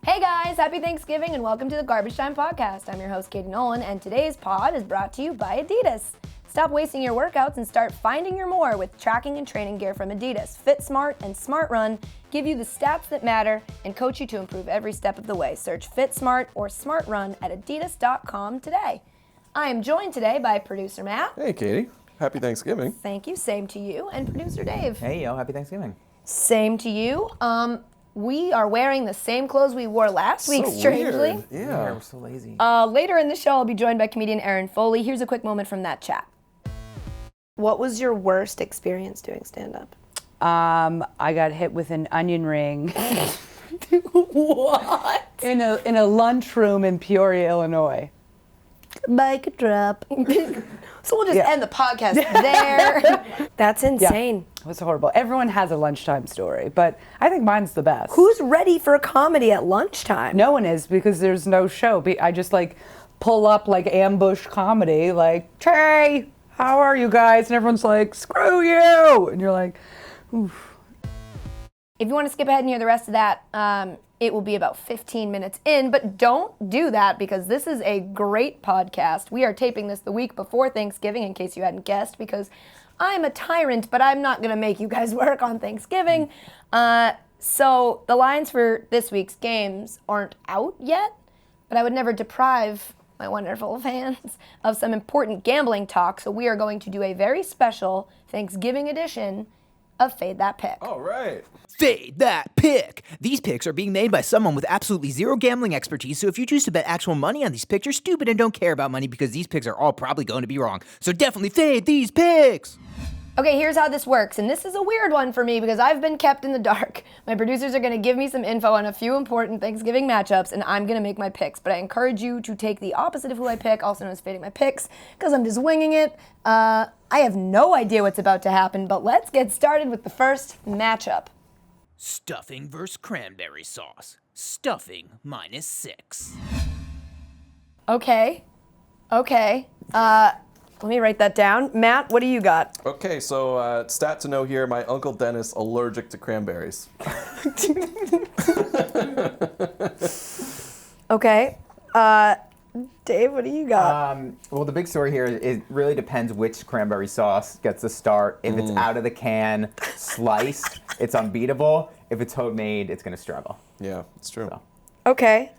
Hey guys, happy Thanksgiving and welcome to the Garbage Time Podcast. I'm your host, Katie Nolan, and today's pod is brought to you by Adidas. Stop wasting your workouts and start finding your more with tracking and training gear from Adidas. Fit Smart and Smart Run give you the stats that matter and coach you to improve every step of the way. Search Fit Smart or Smart Run at adidas.com today. I am joined today by producer Matt. Hey Katie, happy Thanksgiving. Thank you, same to you, and producer Dave. Hey yo, happy Thanksgiving. Same to you. We are wearing the same clothes we wore last week, strangely. Weird. Yeah. We're so lazy. Later in the show, I'll be joined by comedian Aaron Foley. Here's a quick moment from that chat. What was your worst experience doing stand-up? I got hit with an onion ring What? in a lunchroom in Peoria, Illinois. Mic drop. So we'll just end the podcast there. That's insane. It was horrible. Everyone has a lunchtime story, but I think mine's the best. Who's ready for a comedy at lunchtime? No one is, because there's no show. I just pull up ambush comedy, Trey, how are you guys? And everyone's like, screw you. And you're like, oof. If you want to skip ahead and hear the rest of that, it will be about 15 minutes in, but don't do that because this is a great podcast. We are taping this the week before Thanksgiving, in case you hadn't guessed, because I'm a tyrant, but I'm not going to make you guys work on Thanksgiving. So the lines for this week's games aren't out yet, but I would never deprive my wonderful fans of some important gambling talk, so we are going to do a very special Thanksgiving edition of Fade That Pick. All right. Fade that pick. These picks are being made by someone with absolutely zero gambling expertise, so if you choose to bet actual money on these picks, you're stupid and don't care about money because these picks are all probably going to be wrong. So definitely fade these picks. Okay, here's how this works, and this is a weird one for me because I've been kept in the dark. My producers are going to give me some info on a few important Thanksgiving matchups, and I'm going to make my picks, but I encourage you to take the opposite of who I pick, also known as fading my picks, because I'm just winging it. I have no idea what's about to happen, but let's get started with the first matchup. Stuffing versus cranberry sauce. Stuffing -6. Okay. Let me write that down. Matt, what do you got? Okay, so stat to know here, my Uncle Dennis allergic to cranberries. Okay. Dave, what do you got? Well, the big story here is it really depends which cranberry sauce gets the start. If it's out of the can, sliced, it's unbeatable. If it's homemade, it's going to struggle. Yeah, it's true. So. Okay.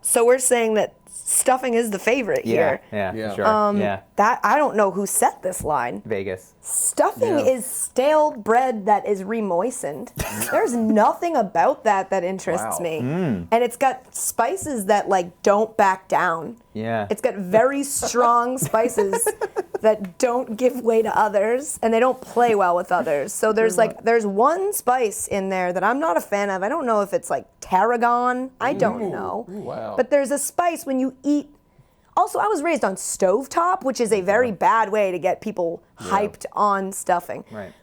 So we're saying that stuffing is the favorite here. Yeah, Yeah. for sure. Yeah, That I don't know who set this line. Vegas. Stuffing Yeah. is stale bread that is remoistened. There's nothing about that interests Wow. me. And it's got spices that don't back down. Yeah. It's got very strong spices that don't give way to others, and they don't play well with others. So there's one spice in there that I'm not a fan of. I don't know if it's tarragon. I don't know. Wow. But there's a spice when you eat. Also, I was raised on stovetop, which is a very bad way to get people hyped on stuffing. Right.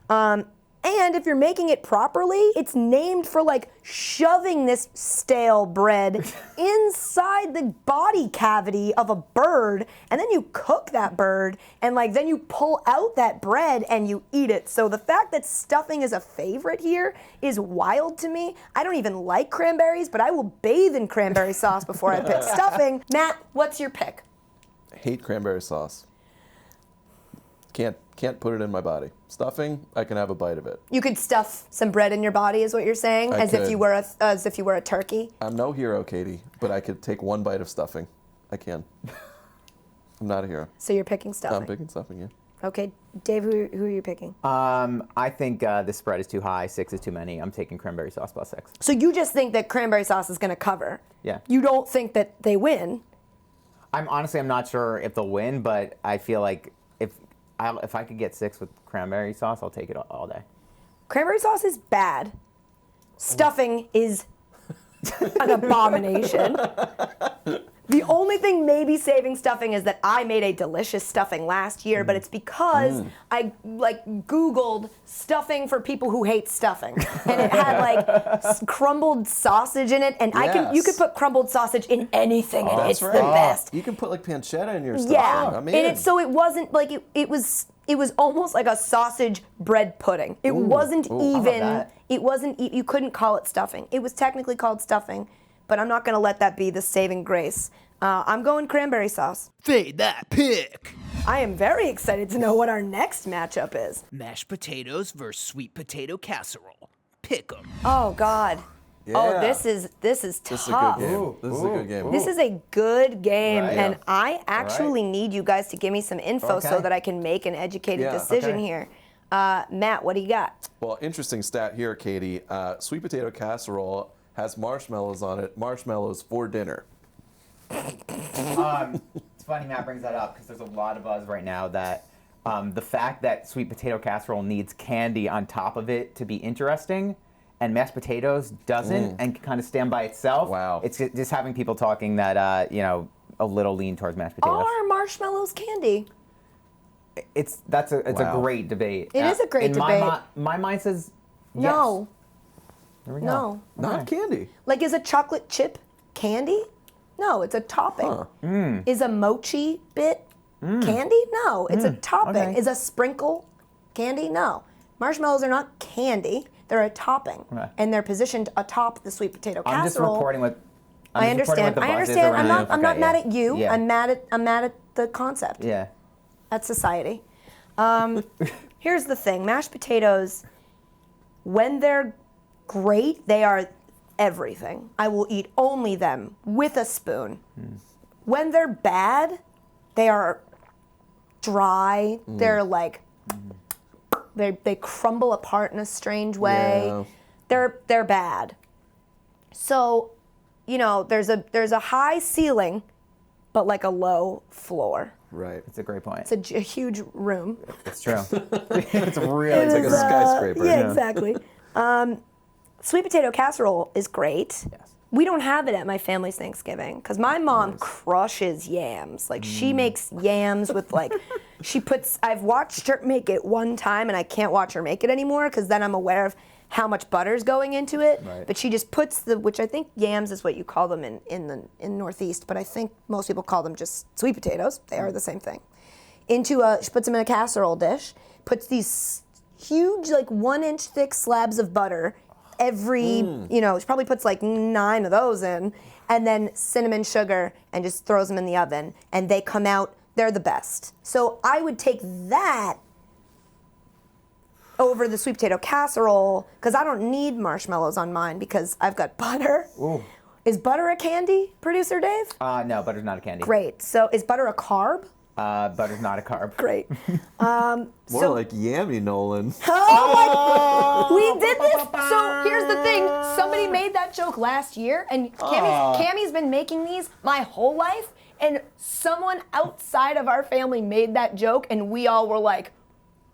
And if you're making it properly, it's named for shoving this stale bread inside the body cavity of a bird, and then you cook that bird, and then you pull out that bread and you eat it. So the fact that stuffing is a favorite here is wild to me. I don't even like cranberries, but I will bathe in cranberry sauce before I pick stuffing. Matt, what's your pick? Hate cranberry sauce. Can't put it in my body. Stuffing, I can have a bite of it. You could stuff some bread in your body, is what you're saying, I as if could. you were a turkey. I'm no hero, Katie, but I could take one bite of stuffing. I can. I'm not a hero. So you're picking stuffing. I'm picking stuffing, yeah. Okay, Dave, who are you picking? I think the spread is too high. 6 is too many. I'm taking cranberry sauce +6. So you just think that cranberry sauce is going to cover? Yeah. You don't think that they win? I'm not sure if they'll win, but I feel like if I could get 6 with cranberry sauce, I'll take it all day. Cranberry sauce is bad. Stuffing is an abomination. The only thing maybe saving stuffing is that I made a delicious stuffing last year, but it's because I Googled stuffing for people who hate stuffing, and it had crumbled sausage in it, and you could put crumbled sausage in anything, and it's the best. You can put pancetta in your stuffing. Yeah, I'm in. and it wasn't it was almost like a sausage bread pudding. It wasn't even. that. It wasn't. You couldn't call it stuffing. It was technically called stuffing, but I'm not going to let that be the saving grace. I'm going cranberry sauce. Fade that pick. I am very excited to know what our next matchup is. Mashed potatoes versus sweet potato casserole. Pick 'em. Oh God. Oh, Yeah. this is tough. This is a good game. This is a good game. This is a good game, Right. and I actually need you guys to give me some info so Okay. that I can make an educated Yeah, decision okay. here. Matt, what do you got? Well, interesting stat here, Katie. Sweet potato casserole has marshmallows on it. Marshmallows for dinner. It's funny Matt brings that up because there's a lot of buzz right now that the fact that sweet potato casserole needs candy on top of it to be interesting, and mashed potatoes doesn't and can kind of stand by itself. Wow. It's just having people talking that a little lean towards mashed potatoes. Are marshmallows candy? It's a Wow. great debate. It is a great debate. My mind says yes. No. There we go. No. Not candy. Like, is a chocolate chip candy? No, it's a topping. Huh. Is a mochi bit candy? No, it's a topping. Okay. Is a sprinkle candy? No. Marshmallows are not candy. They're a topping, Right. and they're positioned atop the sweet potato casserole. I'm just reporting what. I understand. I understand. I'm not mad at you. Yeah. I'm mad at the concept. Yeah. At society. Here's the thing: mashed potatoes, when they're great, they are everything. I will eat only them with a spoon. When they're bad, they are dry. They're like they crumble apart in a strange way. Yeah. They're bad. So, there's a high ceiling, but like a low floor. Right. It's a great point. It's a huge room. It's true. It's really It It's like is, a skyscraper. Yeah, exactly. Sweet potato casserole is great. Yes. We don't have it at my family's Thanksgiving because my mom crushes yams. Like she makes yams with I've watched her make it one time and I can't watch her make it anymore because then I'm aware of how much butter's going into it. Right. But she just puts which I think yams is what you call them in Northeast, but I think most people call them just sweet potatoes. They are the same thing. She puts them in a casserole dish, puts these huge 1 inch thick slabs of butter she probably puts 9 of those in, and then cinnamon sugar, and just throws them in the oven, and they come out, they're the best. So I would take that over the sweet potato casserole, because I don't need marshmallows on mine, because I've got butter. Ooh. Is butter a candy, producer Dave? No, butter's not a candy. Great. So is butter a carb? Butter's not a carb. Great. More like yammy, Nolan. Oh my! We did this. So here's the thing. Somebody made that joke last year, and Cammie's been making these my whole life. And someone outside of our family made that joke, and we all were like,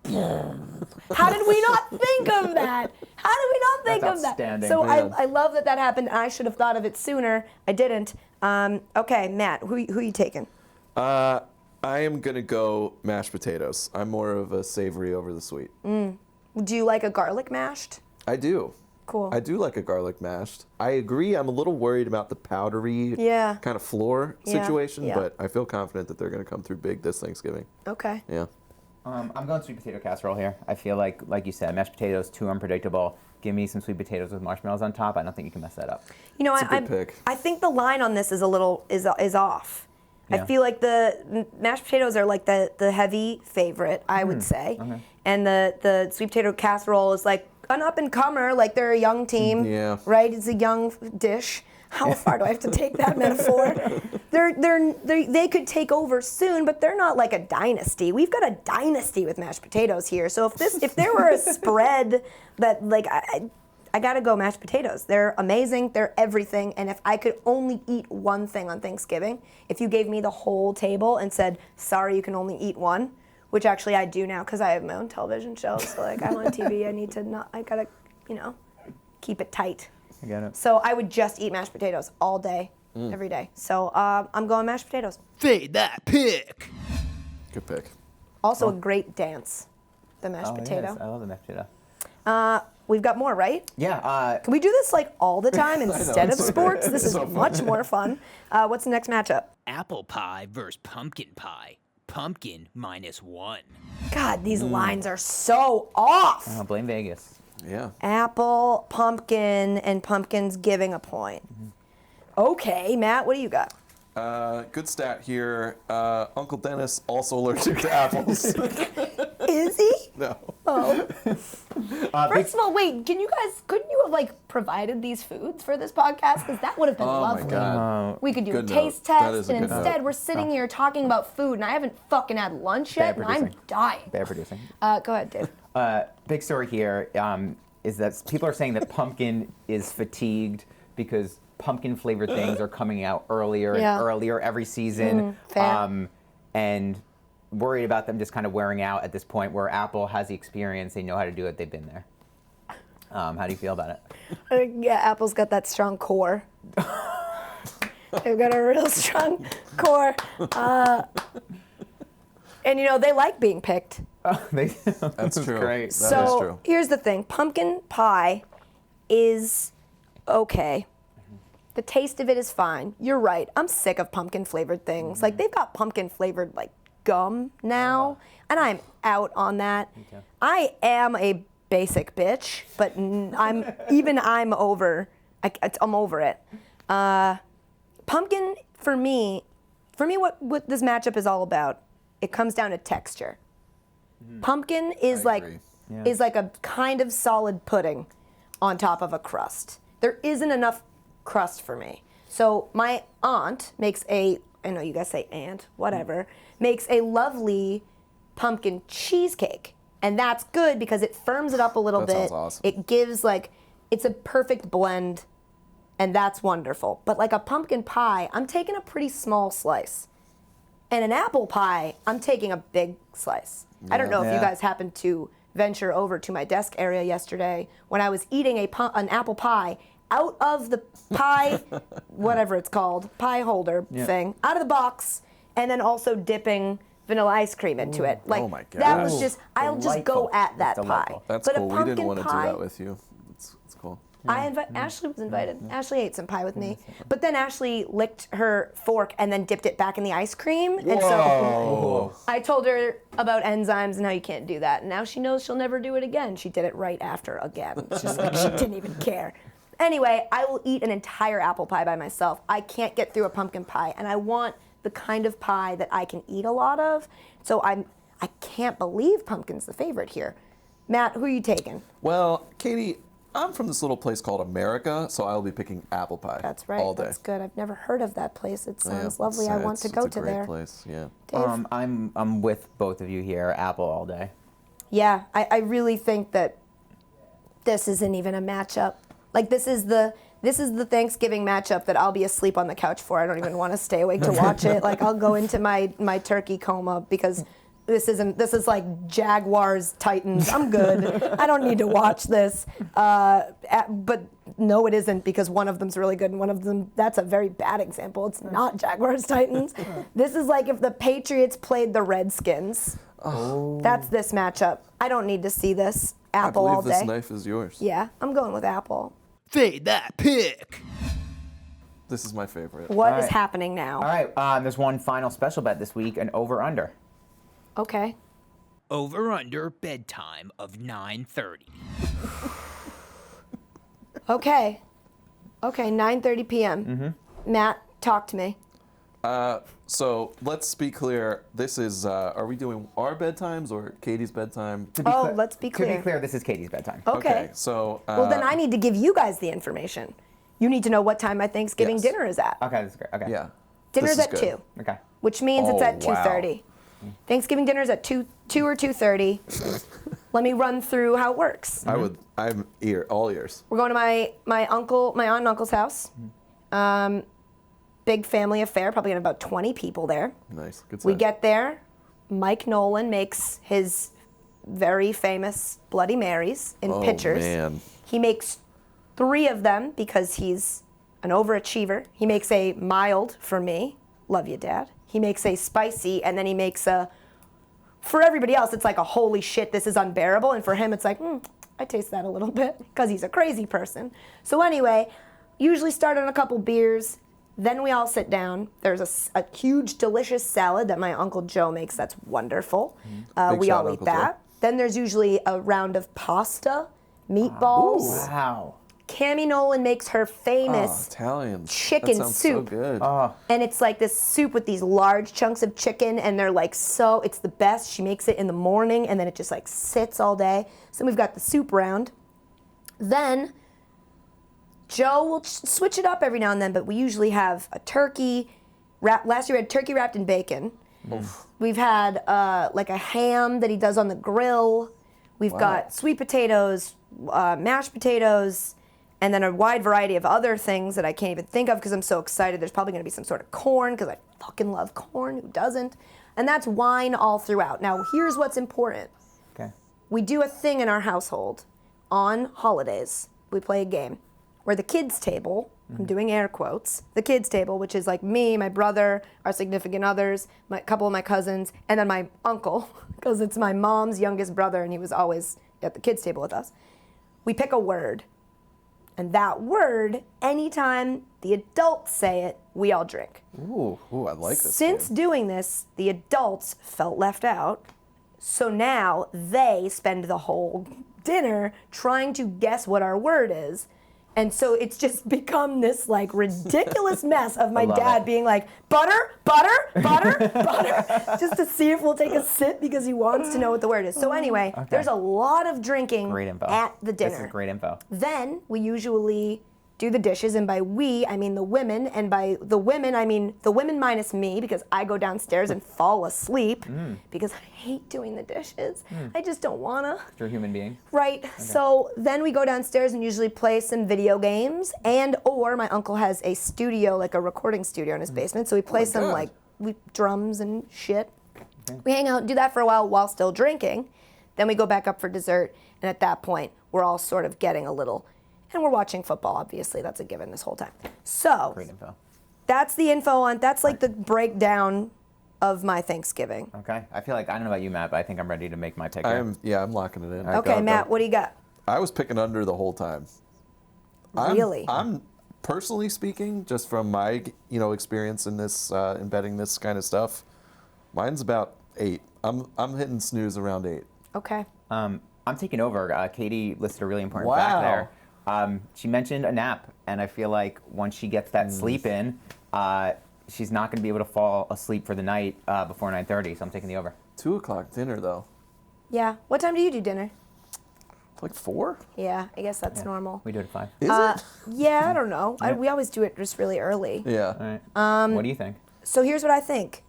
"How did we not think of that? How did we not think That's of that?" outstanding. So Man. I love that happened. I should have thought of it sooner. I didn't. Okay, Matt, who you taking? I am gonna go mashed potatoes. I'm more of a savory over the sweet. Do you like a garlic mashed? I do. Cool. I do like a garlic mashed. I agree. I'm a little worried about the powdery kind of floor Yeah, situation, yeah. but I feel confident that they're gonna come through big this Thanksgiving. Okay. Yeah. I'm going sweet potato casserole here. I feel like you said, mashed potatoes, too unpredictable. Give me some sweet potatoes with marshmallows on top. I don't think you can mess that up. It's a good pick. I think the line on this is is off. I Yeah. feel like the mashed potatoes are like the heavy favorite, I would say, okay. and the sweet potato casserole is like an up and comer, like they're a young team, Yeah. right? It's a young dish. How far do I have to take that metaphor? They could take over soon, but they're not like a dynasty. We've got a dynasty with mashed potatoes here. So if there were a spread that I gotta go mashed potatoes. They're amazing, they're everything, and if I could only eat one thing on Thanksgiving, if you gave me the whole table and said, sorry, you can only eat one, which actually I do now because I have my own television show, so I'm on TV, I gotta, keep it tight. I get it. So I would just eat mashed potatoes all day, every day. So I'm going mashed potatoes. Fade that pick. Good pick. Also a great dance, the mashed Oh, potato. yes, I love the mashed potato. We've got more, right? Yeah. Can we do this all the time instead of it's so sports? great. This It's is so fun. much more fun. What's the next matchup? Apple pie versus pumpkin pie. Pumpkin -1. God, these lines are so off. Blame Vegas. Yeah. Apple, pumpkin, and pumpkin's giving a point. Okay, Matt, what do you got? Good stat here. Uncle Dennis also allergic to apples. Is he? No. Oh. First of all, wait, couldn't you have like provided these foods for this podcast? Because that would have been lovely. My God. We could do Good a taste note. That test, is a and good instead note. we're sitting here talking about food, and I haven't fucking had lunch yet, and I'm producing. dying. Bad producing. Go ahead, Dave. Big story here is that people are saying that pumpkin is fatigued because pumpkin flavored things are coming out earlier Yeah. and earlier every season. Fair. And worried about them just kind of wearing out at this point where Apple has the experience, they know how to do it, they've been there. How do you feel about it? Yeah, Apple's got that strong core. They've got a real strong core. And they like being picked. That's true. Great. That So is true. here's the thing. Pumpkin pie is okay. The taste of it is fine. You're right. I'm sick of pumpkin flavored things. Like they've got pumpkin flavored like gum now, and I'm out on that. I am a basic bitch, but I'm over. I'm over it. Pumpkin for me, what this matchup is all about. It comes down to texture. Pumpkin is I agree. is like a kind of solid pudding on top of a crust. There isn't enough crust for me. So my aunt makes I know you guys say aunt, whatever, makes a lovely pumpkin cheesecake. And that's good because it firms it up a little That bit. sounds awesome. It gives it's a perfect blend, and that's wonderful. But like a pumpkin pie, I'm taking a pretty small slice. And an apple pie, I'm taking a big slice. I don't know if you Yeah. guys happened to venture over to my desk area yesterday when I was eating an apple pie out of the pie, whatever it's called, pie holder thing, out of the box, and then also dipping vanilla ice cream into it. Like oh my that was gosh. just, I'll just go Delightful. at that It's pie. delightful. That's but cool. a We pumpkin didn't want to do pie, that with you. It's cool. Ashley was invited. Ashley ate some pie with me. But then Ashley licked her fork and then dipped it back in the ice cream. And so I told her about enzymes and how you can't do that. And now she knows she'll never do it again. She did it right after again. It's just like she didn't even care. Anyway, I will eat an entire apple pie by myself. I can't get through a pumpkin pie. And I want the kind of pie that I can eat a lot of. So I can't believe pumpkin's the favorite here. Matt, who are you taking? Well, Katie, I'm from this little place called America, so I'll be picking apple pie. That's right. All day. That's good. I've never heard of that place. It Yeah, sounds lovely. I want to go it's a to great there. place. Yeah. Dave? I'm with both of you here. Apple all day. Yeah, I really think that this isn't even a matchup. Like this is the Thanksgiving matchup that I'll be asleep on the couch for. I don't even want to stay awake to watch it. Like I'll go into my turkey coma because this is like Jaguars Titans. I'm good. I don't need to watch this. But no, it isn't because one of them's really good and one of them, that's a very bad example. It's not Jaguars Titans. This is like if the Patriots played the Redskins. Oh. That's this matchup. I don't need to see this. Apple I all believe day. this knife is yours. Yeah, I'm going with Apple. Fade that pick. This is my favorite. What is right. happening now? All right, there's one final special bet this week, an over-under. Okay. Over under bedtime of 9:30. Okay. 9:30 p.m. Mm-hmm. Matt, talk to me. So let's be clear. This is. Are we doing our bedtimes or Katie's bedtime? Let's be clear. To be clear, this is Katie's bedtime. Okay. So. Well, then I need to give you guys the information. You need to know what time my Thanksgiving Yes. dinner is at. Okay, that's great. Okay. Yeah. Dinner's this is at good. 2, Okay. which means it's Oh, at 2:30. Thanksgiving dinner's at 2 or 2:30. Let me run through how it works. I'm all ears. We're going to my aunt and uncle's house. Big family affair, probably gonna have about 20 people there. Nice. Good We size. get there. Mike Nolan makes his very famous Bloody Marys in pitchers. Man. He makes 3 of them because he's an overachiever. He makes a mild for me. Love you, Dad. He makes a spicy, and then he makes a, for everybody else, it's like a holy shit, this is unbearable. And for him, it's like, I taste that a little bit because he's a crazy person. So anyway, usually start on a couple beers. Then we all sit down. There's a huge, delicious salad that my Uncle Joe makes that's wonderful. Big We shout all out, eat Uncle that. Joe. Then there's usually a round of pasta, meatballs. Wow. Cammie Nolan makes her famous Italian chicken that sounds soup. So good. And it's like this soup with these large chunks of chicken, and they're like it's the best. She makes it in the morning, and then it just like sits all day. So we've got the soup round. Then Joe will switch it up every now and then, but we usually have a turkey wrap. Last year we had turkey wrapped in bacon. We've had like a ham that he does on the grill. We've got sweet potatoes, mashed potatoes, and then a wide variety of other things that I can't even think of because I'm so excited. There's probably going to be some sort of corn because I fucking love corn. Who doesn't? And that's wine all throughout. Now, here's what's important. Okay. We do a thing in our household on holidays. We play a game where the kids' table, I'm doing air quotes, the kids' table, which is like me, my brother, our significant others, a couple of my cousins, and then my uncle, because it's my mom's youngest brother and he was always at the kids' table with us. We pick a word. And that word, anytime the adults say it, we all drink. Ooh, I like this. Since doing this, the adults felt left out. So now they spend the whole dinner trying to guess what our word is. And so it's just become this like ridiculous mess of my dad being like, butter, just to see if we'll take a sip because he wants to know what the word is. So anyway, there's a lot of drinking at the dinner. This is great info. Then we usually do the dishes, and by we, I mean the women, and by the women, I mean the women minus me, because I go downstairs and fall asleep because I hate doing the dishes. I just don't wanna. You're a human being. Right. So then we go downstairs and usually play some video games, and or my uncle has a studio, like a recording studio in his basement, so we play some like drums and shit. We hang out and do that for a while still drinking. Then we go back up for dessert, and at that point, we're all sort of getting a little. And we're watching football, obviously. That's a given this whole time. So, Great info. that's the info that's like the breakdown of my Thanksgiving. Okay. I feel like, I don't know about you, Matt, but I think I'm ready to make my take. I'm locking it in. Okay, Matt, what do you got? I was picking under the whole time. Really? I'm personally speaking, just from my experience in this embedding this kind of stuff, mine's about 8. I'm hitting snooze around 8. Okay. I'm taking over. Katie listed a really important fact there. She mentioned a nap, and I feel like once she gets that sleep in, she's not going to be able to fall asleep for the night before 9:30. So I'm taking the over. 2:00 dinner though. Yeah. What time do you do dinner? Like 4? Yeah, I guess that's normal. We do it at 5. Is it? Yeah, I don't know. We always do it just really early. Yeah. All right. What do you think? So here's what I think.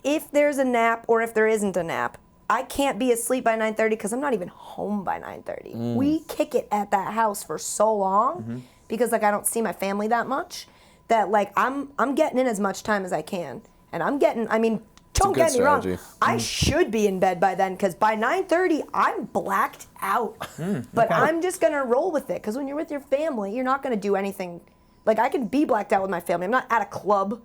If there's a nap or if there isn't a nap, I can't be asleep by 9:30 because I'm not even home by 9:30. We kick it at that house for so long because like I don't see my family that much that like I'm getting in as much time as I can. And don't get me wrong, I should be in bed by then because by 9:30 I'm blacked out. But I'm just gonna roll with it because when you're with your family, you're not gonna do anything. Like I can be blacked out with my family. I'm not at a club.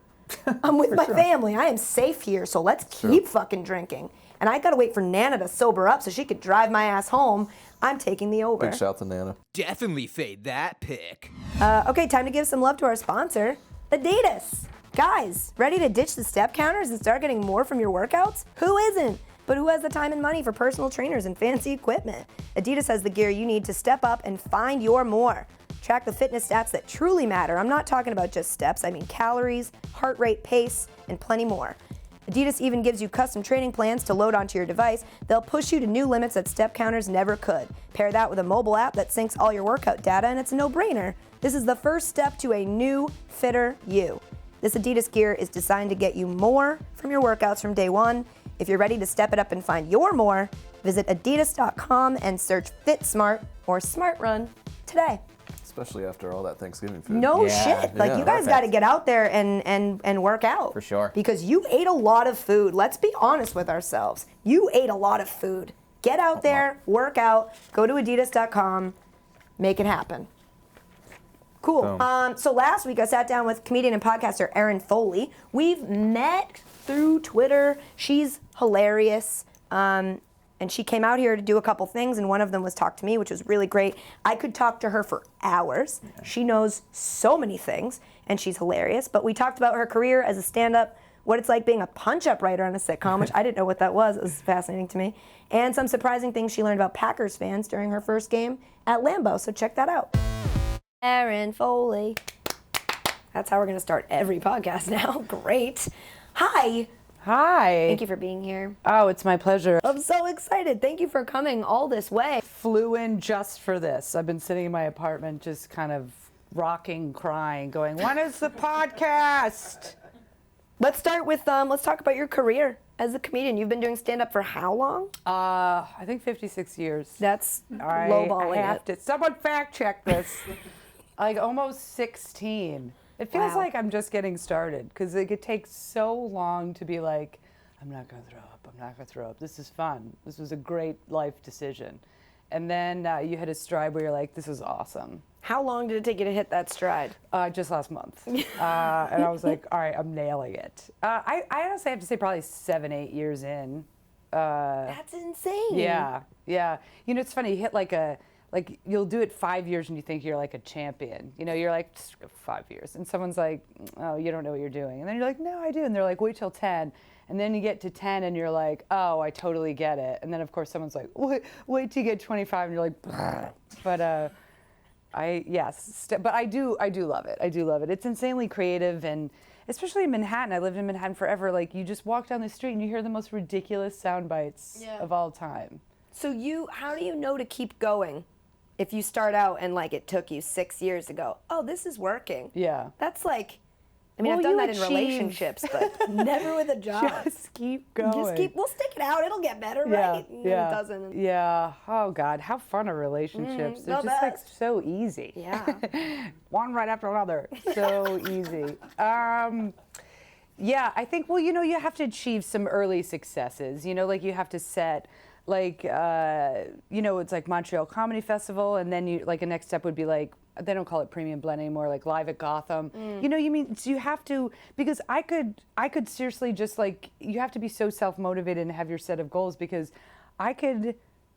I'm with my family. I am safe here, so let's keep fucking drinking. And I gotta wait for Nana to sober up so she could drive my ass home. I'm taking the over. Big shout to Nana. Definitely fade that pick. Okay, time to give some love to our sponsor, Adidas. Guys, ready to ditch the step counters and start getting more from your workouts? Who isn't? But who has the time and money for personal trainers and fancy equipment? Adidas has the gear you need to step up and find your more. Track the fitness stats that truly matter. I'm not talking about just steps. I mean calories, heart rate, pace, and plenty more. Adidas even gives you custom training plans to load onto your device. They'll push you to new limits that step counters never could. Pair that with a mobile app that syncs all your workout data, and it's a no-brainer. This is the first step to a new, fitter you. This Adidas gear is designed to get you more from your workouts from day one. If you're ready to step it up and find your more, visit adidas.com and search Fit Smart or Smart Run today. Especially after all that Thanksgiving food. No shit. Like you guys got to get out there and work out. For sure. Because you ate a lot of food. Let's be honest with ourselves. You ate a lot of food. Get out there, work out, go to adidas.com, make it happen. Cool. So last week I sat down with comedian and podcaster Erin Foley. We've met through Twitter. She's hilarious. And she came out here to do a couple things, and one of them was talk to me, which was really great. I could talk to her for hours. She knows so many things, and she's hilarious. But we talked about her career as a stand-up. what it's like being a punch-up writer on a sitcom, which I didn't know what that was. It was fascinating to me. And some surprising things she learned about Packers fans during her first game at Lambeau. So check that out. Erin Foley. That's how we're going to start every podcast now. Great. Hi. Hi. Thank you for being here. Oh, it's my pleasure. I'm so excited. Thank you for coming all this way. Flew in just for this. I've been sitting in my apartment just kind of rocking, crying, going, when is the podcast? Let's start with, let's talk about your career as a comedian. You've been doing stand-up for how long? I think 56 years. That's I lowballing have it. to. Someone fact check this. Like almost 16. It feels Wow. like I'm just getting started because it takes so long to be like, I'm not going to throw up. I'm not going to throw up. This is fun. This was a great life decision. And then you hit a stride where you're like, this is awesome. How long did it take you to hit that stride? Just last month. And I was like, all right, I'm nailing it. I honestly have to say probably 7-8 years in. That's insane. Yeah. You know, it's funny. You hit like you'll do it 5 years and you think you're like a champion. You know, you're like, just 5 years. And someone's like, oh, you don't know what you're doing. And then you're like, no, I do. And they're like, wait till 10. And then you get to 10 and you're like, oh, I totally get it. And then of course someone's like, wait till you get 25 and you're like, "Brr." But but I do love it. I do love it. It's insanely creative, and especially in Manhattan. I lived in Manhattan forever. Like you just walk down the street and you hear the most ridiculous sound bites of all time. So how do you know to keep going? If you start out and like it took you 6 years to go, oh, this is working. Yeah. That's like, I mean, Well, I've done you that in achieve- relationships, but never with a job. Just keep going. We'll stick it out. It'll get better, right? And Yeah. It doesn't. Yeah. Oh God, how fun are relationships? They're no, just like that's- so easy. Yeah. One right after another. So easy. Yeah, I think, well, you know, you have to achieve some early successes. You know, like you have to set, like, you know, it's like Montreal Comedy Festival, and then you, like, a next step would be like, they don't call it premium blend anymore, like Live at Gotham. You know, you mean, so you have to, because I could seriously just like, you have to be so self-motivated and have your set of goals, because I could,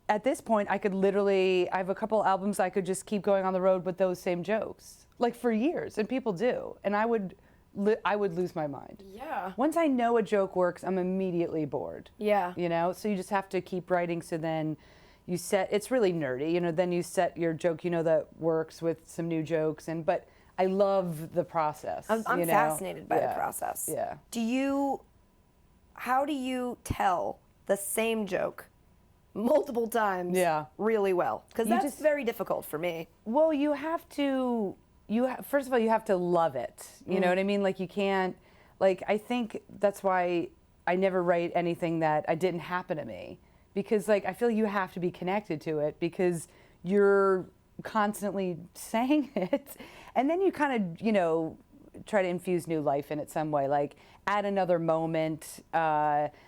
at this point, I could literally, I have a couple albums I could just keep going on the road with those same jokes, like for years, and people do, and I would lose my mind. Yeah. Once I know a joke works, I'm immediately bored. Yeah. You know, so you just have to keep writing. So then you set, it's really nerdy, you know, then you set your joke, you know, that works with some new jokes. But I love the process. I'm you know? fascinated by the Yeah. process. Yeah. How do you tell the same joke multiple times really well? Because that's just- very difficult for me. Well, you have to, first of all, you have to love it. You know what I mean? Like you can't, like, I think that's why I never write anything that didn't happen to me. Because like, I feel you have to be connected to it because you're constantly saying it. And then you kind of, you know, try to infuse new life in it some way, like add another moment,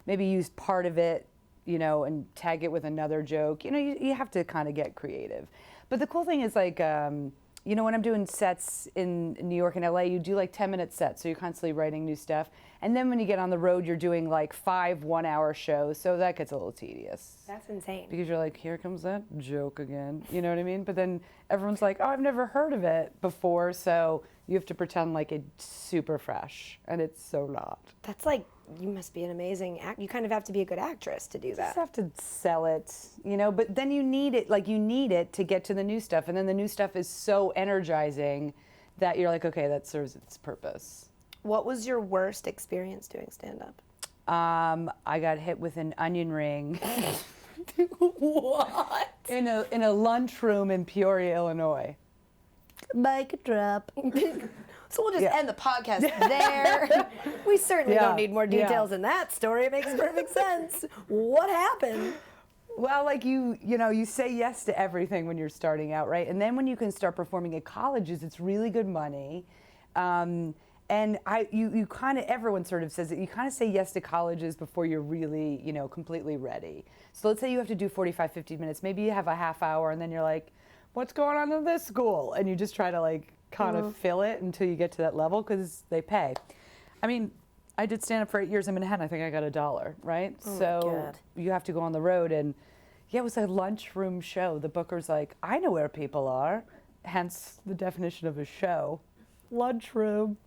maybe use part of it, you know, and tag it with another joke. You know, you have to kind of get creative. But the cool thing is like, you know, when I'm doing sets in New York and LA, you do like 10-minute sets, so you're constantly writing new stuff. And then when you get on the road, you're doing like 5 one-hour shows, so that gets a little tedious. That's insane. Because you're like, here comes that joke again, you know what I mean? But then everyone's like, oh, I've never heard of it before, so you have to pretend like it's super fresh, and it's so not. That's like, you must be an amazing you kind of have to be a good actress to do You just that. have to sell it, you know, but then you need it to get to the new stuff, and then the new stuff is so energizing that you're like, okay, that serves its purpose. What was your worst experience doing stand-up? I got hit with an onion ring What? in a lunchroom in Peoria, Illinois. Mic drop. So we'll just Yeah. end the podcast there. We certainly Yeah, don't need more yeah. details in that story. It makes perfect sense. What happened? Well, like you know, you say yes to everything when you're starting out, right? And then when you can start performing at colleges, it's really good money. And you kind of, everyone sort of says that you kind of say yes to colleges before you're really, you know, completely ready. So let's say you have to do 45, 50 minutes. Maybe you have a half hour and then you're like, what's going on in this school? And you just try to like kind of fill it until you get to that level because they pay. I mean, I did stand up for 8 years in Manhattan. I think I got $1, right? So God. you have to go on the road, and yeah, it was a lunchroom show. The booker's like, I know where people are, hence the definition of a show. Lunchroom.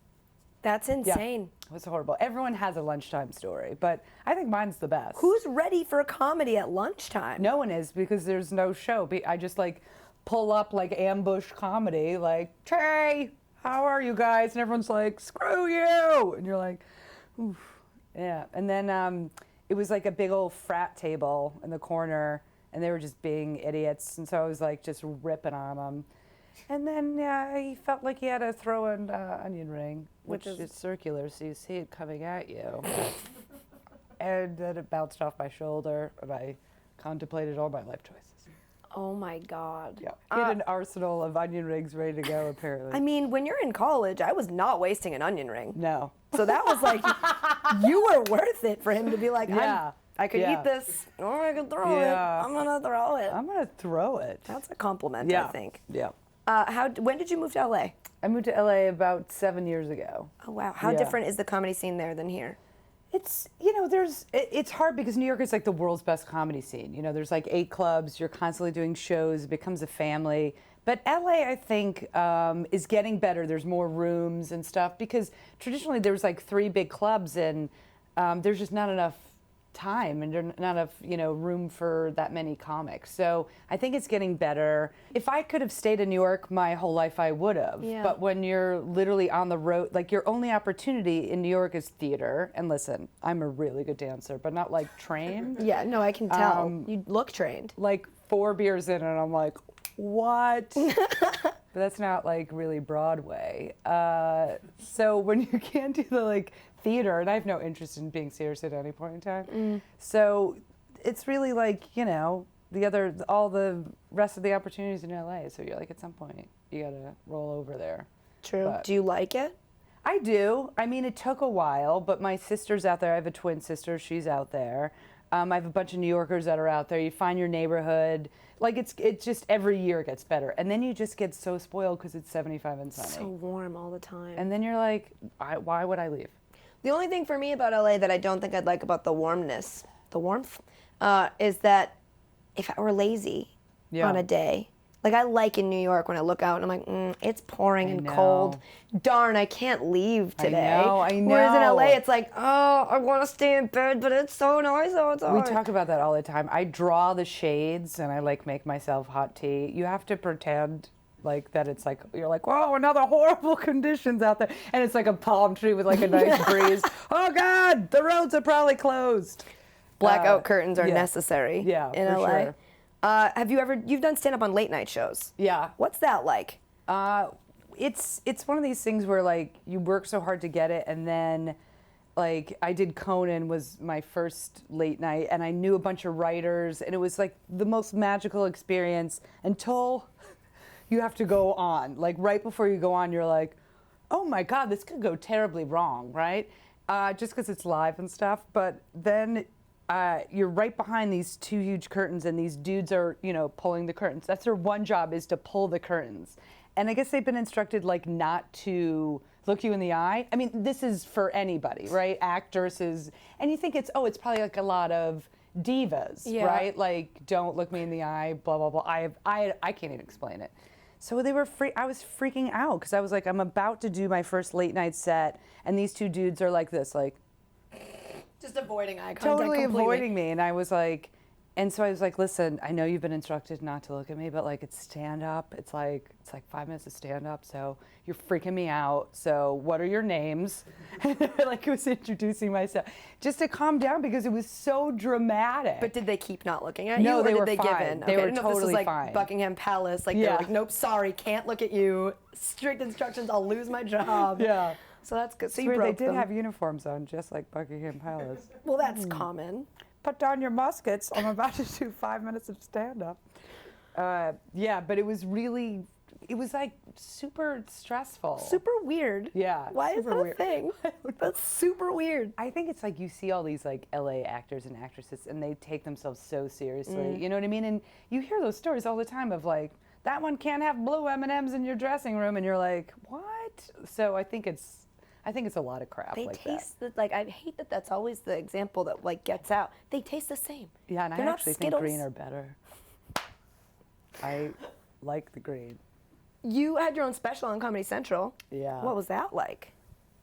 That's insane. It was horrible. Everyone has a lunchtime story, but I think mine's the best. Who's ready for a comedy at lunchtime? No one is, because there's no show. I just like pull up like ambush comedy, like, Trey, how are you guys? And everyone's like, screw you. And you're like, oof. Yeah. And then it was like a big old frat table in the corner, and they were just being idiots. And so I was like just ripping on them. And then he felt like he had to throw an onion ring, which is circular, so you see it coming at you. And then it bounced off my shoulder, and I contemplated all my life choices. Oh my God. Yeah. He had an arsenal of onion rings ready to go, apparently. I mean, when you're in college, I was not wasting an onion ring. No. So that was like, you were worth it for him to be like, Yeah. I could Yeah. eat this, or I could throw Yeah. it. I'm gonna throw it. I'm going to throw it. That's a compliment, Yeah. I think. Yeah. When did you move to LA? I moved to LA about 7 years ago. Oh wow, how Yeah. different is the comedy scene there than here? It's, it's hard because New York is like the world's best comedy scene. You know, there's like 8 clubs, you're constantly doing shows, it becomes a family. But LA, I think, is getting better. There's more rooms and stuff, because traditionally there was like 3 big clubs, and there's just not enough time, and there's not enough, room for that many comics. So I think it's getting better. If I could have stayed in New York my whole life, I would have. Yeah. But when you're literally on the road, like your only opportunity in New York is theater. And listen, I'm a really good dancer, but not like trained. Yeah, no, I can tell. You look trained. Like 4 beers in, and I'm like, what? But that's not like really Broadway. So when you can't do the like theater, and I have no interest in being serious at any point in time. So it's really like, all the rest of the opportunities in LA. So you're like, at some point you gotta roll over there. True. But Do you like it? I do. I mean, it took a while, but my sister's out there. I have a twin sister. She's out there. I have a bunch of New Yorkers that are out there. You find your neighborhood. Like, it's just every year it gets better. And then you just get so spoiled because it's 75 and sunny. So warm all the time. And then you're like, why would I leave? The only thing for me about LA that I don't think I'd like about the warmth, is that if I were lazy on a day, like I like in New York when I look out and I'm like, it's pouring and cold. Darn, I can't leave today. I know. Whereas in LA, it's like, oh, I want to stay in bed, but it's so nice outside. We talk about that all the time. I draw the shades and I like make myself hot tea. You have to pretend like that it's like, you're like, whoa, another horrible conditions out there. And it's like a palm tree with like a nice breeze. Oh God, the roads are probably closed. Blackout curtains are necessary in for LA. sure. You've done stand-up on late night shows. Yeah. What's that like? It's one of these things where like you work so hard to get it, and then like I did Conan was my first late night, and I knew a bunch of writers, and it was like the most magical experience until you have to go on. Like right before you go on, you're like, oh my God, this could go terribly wrong, right? Just because it's live and stuff. But then you're right behind these 2 huge curtains, and these dudes are, pulling the curtains. That's their one job, is to pull the curtains. And I guess they've been instructed like not to look you in the eye. I mean, this is for anybody, right? Actresses, and you think it's probably like a lot of divas, right? Like, don't look me in the eye, blah blah blah. I can't even explain it. So they were I was freaking out because I was like, I'm about to do my first late night set, and these 2 dudes are like this, like Just avoiding eye contact totally completely. avoiding me. And I was like, listen, I know you've been instructed not to look at me, but like it's stand up. It's like 5 minutes of stand up, so you're freaking me out. So what are your names? Like it was introducing myself just to calm down because it was so dramatic. But did they keep not looking at you? No, or they did were they fine. give in? They Okay, I were didn't know if this was totally like fine. Buckingham Palace. Like they're like, nope, sorry, can't look at you. Strict instructions, I'll lose my job. Yeah. So that's good. So It's you weird, broke they did them. have uniforms on, just like Buckingham Palace. Well, that's common. Put down your muskets. I'm about to do 5 minutes of stand-up. Yeah, but it was like super stressful. Super weird. Yeah. Why is super that a weird. thing? That's super weird. I think it's like you see all these like LA actors and actresses and they take themselves so seriously. You know what I mean? And you hear those stories all the time of like, that one can't have blue M&Ms in your dressing room, and you're like, what? So I think it's a lot of crap They like taste like I hate that that's always the example that like gets out. They taste the same. Yeah, and They're I not actually Skittles. think green are better. I like the green. You had your own special on Comedy Central. Yeah. What was that like?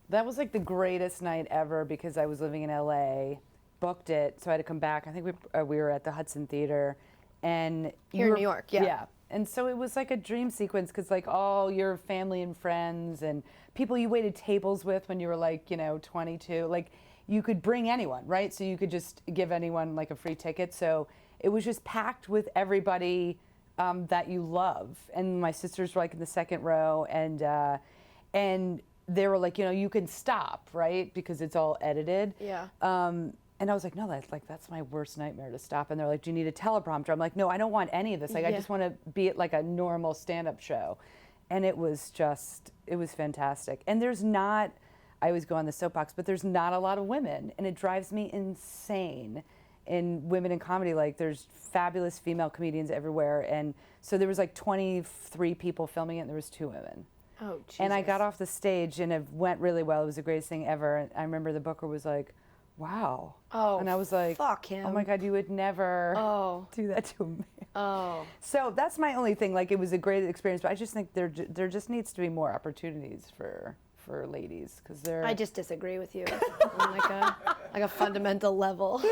That was like the greatest night ever because I was living in LA, booked it, so I had to come back. I think we were at the Hudson Theater, and Here in New York, yeah. Yeah, and so it was like a dream sequence because like all your family and friends and people you waited tables with when you were like 22, like you could bring anyone, right? So you could just give anyone like a free ticket. So it was just packed with everybody that you love, and my sisters were like in the second row, and they were like, you can stop, right? Because it's all edited. Yeah. And I was like, no, that's my worst nightmare to stop. And they're like, do you need a teleprompter? I'm like, no, I don't want any of this. Like, I just want to be at like a normal stand-up show. And it was fantastic. And I always go on the soapbox, but there's not a lot of women. And it drives me insane in women in comedy. Like, there's fabulous female comedians everywhere. And so there was like 23 people filming it, and there was 2 women. Oh, Jesus. And I got off the stage, and it went really well. It was the greatest thing ever. And I remember the booker was like, wow. Oh, and I was like, fuck him. Oh my God, you would never do that to me. Oh. So that's my only thing. Like, it was a great experience, but I just think there just needs to be more opportunities for ladies, because they're. I just disagree with you on like a fundamental level.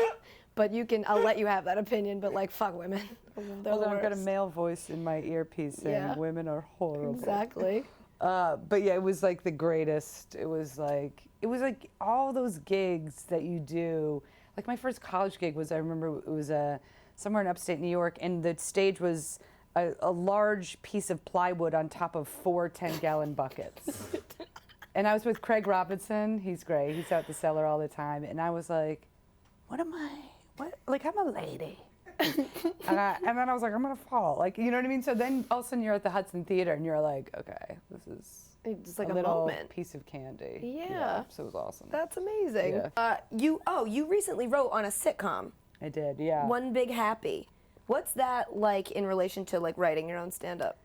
But I'll let you have that opinion, but like, fuck women. Although I've got a male voice in my earpiece saying women are horrible. Exactly. But yeah, it was like the greatest. It was like all those gigs that you do. Like my first college gig I remember it was somewhere in upstate New York, and the stage was a large piece of plywood on top of 4 10-gallon buckets. And I was with Craig Robinson. He's great. He's out at the Cellar all the time. And I was like, what? Like, I'm a lady. and then I was like, I'm gonna fall. Like, you know what I mean? So then all of a sudden you're at the Hudson Theater and you're like, okay, this is it's like a little moment. piece of candy. Yeah. So it was awesome. That's amazing. Yeah. You recently wrote on a sitcom, I did, yeah. One Big Happy. What's that like in relation to like writing your own stand-up?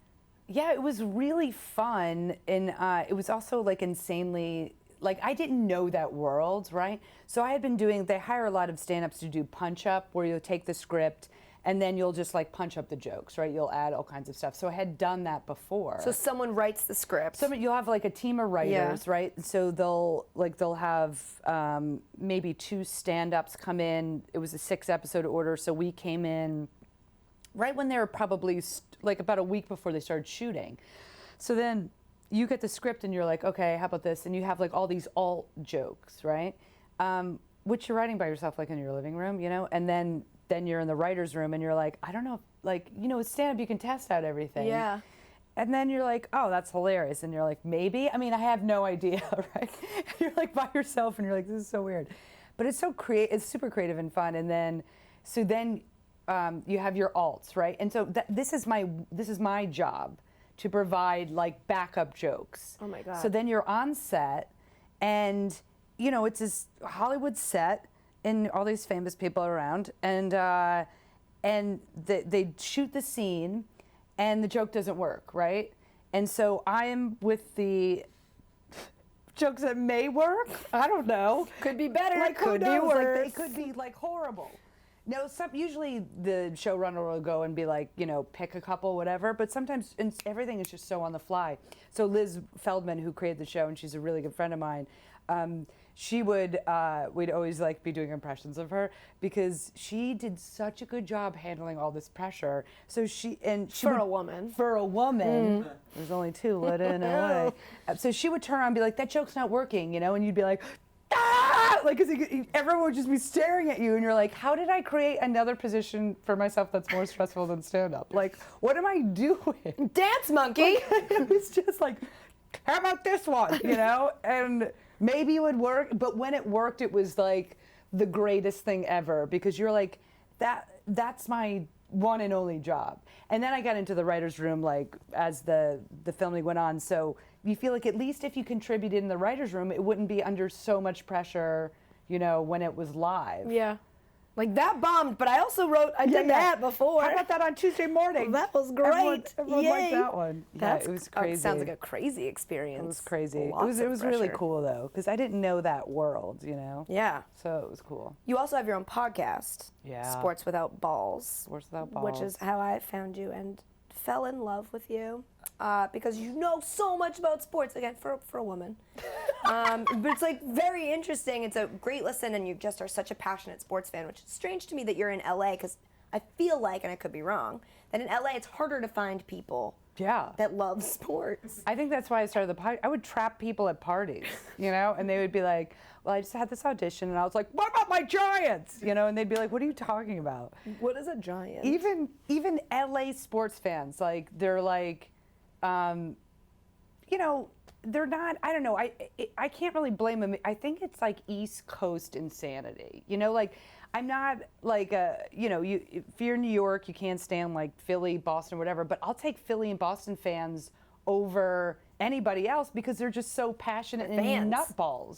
Yeah, it was really fun, and it was also like insanely. Like, I didn't know that world, right? So I had been they hire a lot of stand-ups to do punch-up, where you'll take the script and then you'll just like punch up the jokes, right? You'll add all kinds of stuff. So I had done that before. So someone writes the script. You'll have like a team of writers, right? So they'll have maybe 2 stand-ups come in. It was a 6-episode order, so we came in right when they were probably like about a week before they started shooting. So then you get the script and you're like, okay, how about this? And you have like all these alt jokes, right? Which you're writing by yourself, like in your living room, And then you're in the writer's room and you're like, I don't know, with stand-up you can test out everything. Yeah. And then you're like, oh, that's hilarious. And you're like, maybe? I mean, I have no idea, right? You're like by yourself and you're like, this is so weird. But it's so it's super creative and fun. And then, you have your alts, right? And so this is my job, to provide like backup jokes. Oh my God. So then you're on set, and it's this Hollywood set, and all these famous people around, and they shoot the scene, and the joke doesn't work, right? And so I'm with the jokes that may work. I don't know. Could be better. Like, could be knows? worse. Like, they could be like horrible. No, usually the showrunner will go and be like, pick a couple, whatever. But sometimes everything is just so on the fly. So Liz Feldman, who created the show, and she's a really good friend of mine, we'd always like be doing impressions of her because she did such a good job handling all this pressure. So For a woman, there's only 2 let in a way. So she would turn around and be like, that joke's not working, and you'd be like, ah! Like, because everyone would just be staring at you, and you're like, how did I create another position for myself that's more stressful than stand-up? Like, what am I doing? Dance monkey. It was just like, how about this one, And maybe it would work, but when it worked, it was like the greatest thing ever, because you're like, that's my one and only job. And then I got into the writer's room, like, as the filming went on, so you feel like at least if you contributed in the writer's room, it wouldn't be under so much pressure, when it was live. Yeah. Like, that bombed, but I also did that before. I got that on Tuesday morning. Well, that was great. Everyone liked that one. It was crazy. Sounds like a crazy experience. It was crazy. Lots It of was really pressure. cool, though, because I didn't know that world, Yeah. So it was cool. You also have your own podcast. Yeah. Sports Without Balls. Sports Without Balls. Which is how I found you and fell in love with you because you know so much about sports, again, for a woman. But it's like very interesting. It's a great listen, and you just are such a passionate sports fan, which is strange to me that you're in LA, because I feel like, and I could be wrong, that in LA it's harder to find people that love sports. I think that's why I started the podcast. I would trap people at parties, and they would be like, well, I just had this audition, and I was like, what about my Giants? And they'd be like, what are you talking about? What is a Giant? Even LA sports fans, like, they're like, they're not, I don't know, I can't really blame them. I think it's like East Coast insanity. Like, I'm not like, if you're in New York, you can't stand like Philly, Boston, whatever, but I'll take Philly and Boston fans over anybody else because they're just so passionate and nutballs,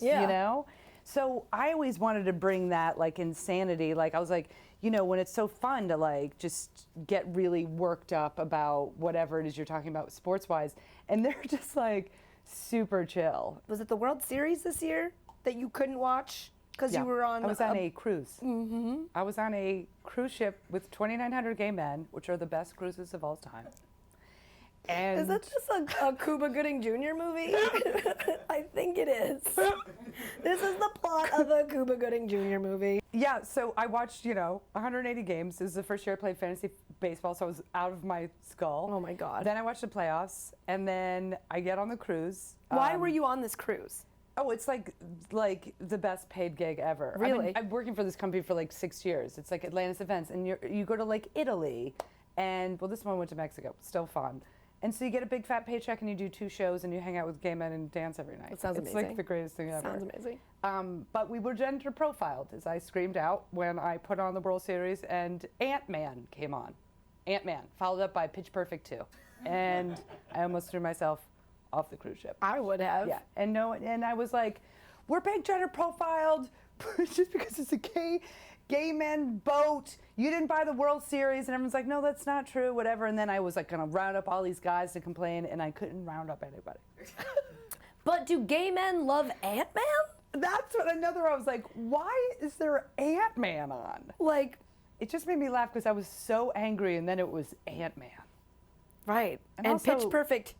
So I always wanted to bring that like insanity. Like, I was like, when it's so fun to like just get really worked up about whatever it is you're talking about sports-wise, and they're just like super chill. Was it the World Series this year that you couldn't watch because you were on? I was on a cruise. Mm-hmm. I was on a cruise ship with 2,900 gay men, which are the best cruises of all time. And is that just a Cuba Gooding Jr. movie? I think it is. This is the plot of a Cuba Gooding Jr. movie. Yeah, so I watched, 180 games. This is the first year I played fantasy baseball, so I was out of my skull. Oh my God. Then I watched the playoffs, and then I get on the cruise. Why were you on this cruise? Oh, it's like the best paid gig ever. Really? I'm working for this company for like 6 years. It's like Atlantis Events, and you go to like Italy, and well, this one went to Mexico. Still fun. And so you get a big fat paycheck, and you do 2 shows, and you hang out with gay men and dance every night. That sounds amazing. It's like the greatest thing ever. Sounds amazing. But we were gender profiled, as I screamed out when I put on the World Series, and Ant-Man came on. Ant-Man, followed up by Pitch Perfect 2. And I almost threw myself off the cruise ship. I would have. Yeah, and I was like, we're being gender profiled just because it's a gay men boat. You didn't buy the World Series. And everyone's like, no, that's not true, whatever. And then I was like gonna round up all these guys to complain, and I couldn't round up anybody. But do gay men love Ant-Man? That's what I was like, why is there Ant-Man on? Like, it just made me laugh because I was so angry, and then it was Ant-Man. Right. And also, Pitch Perfect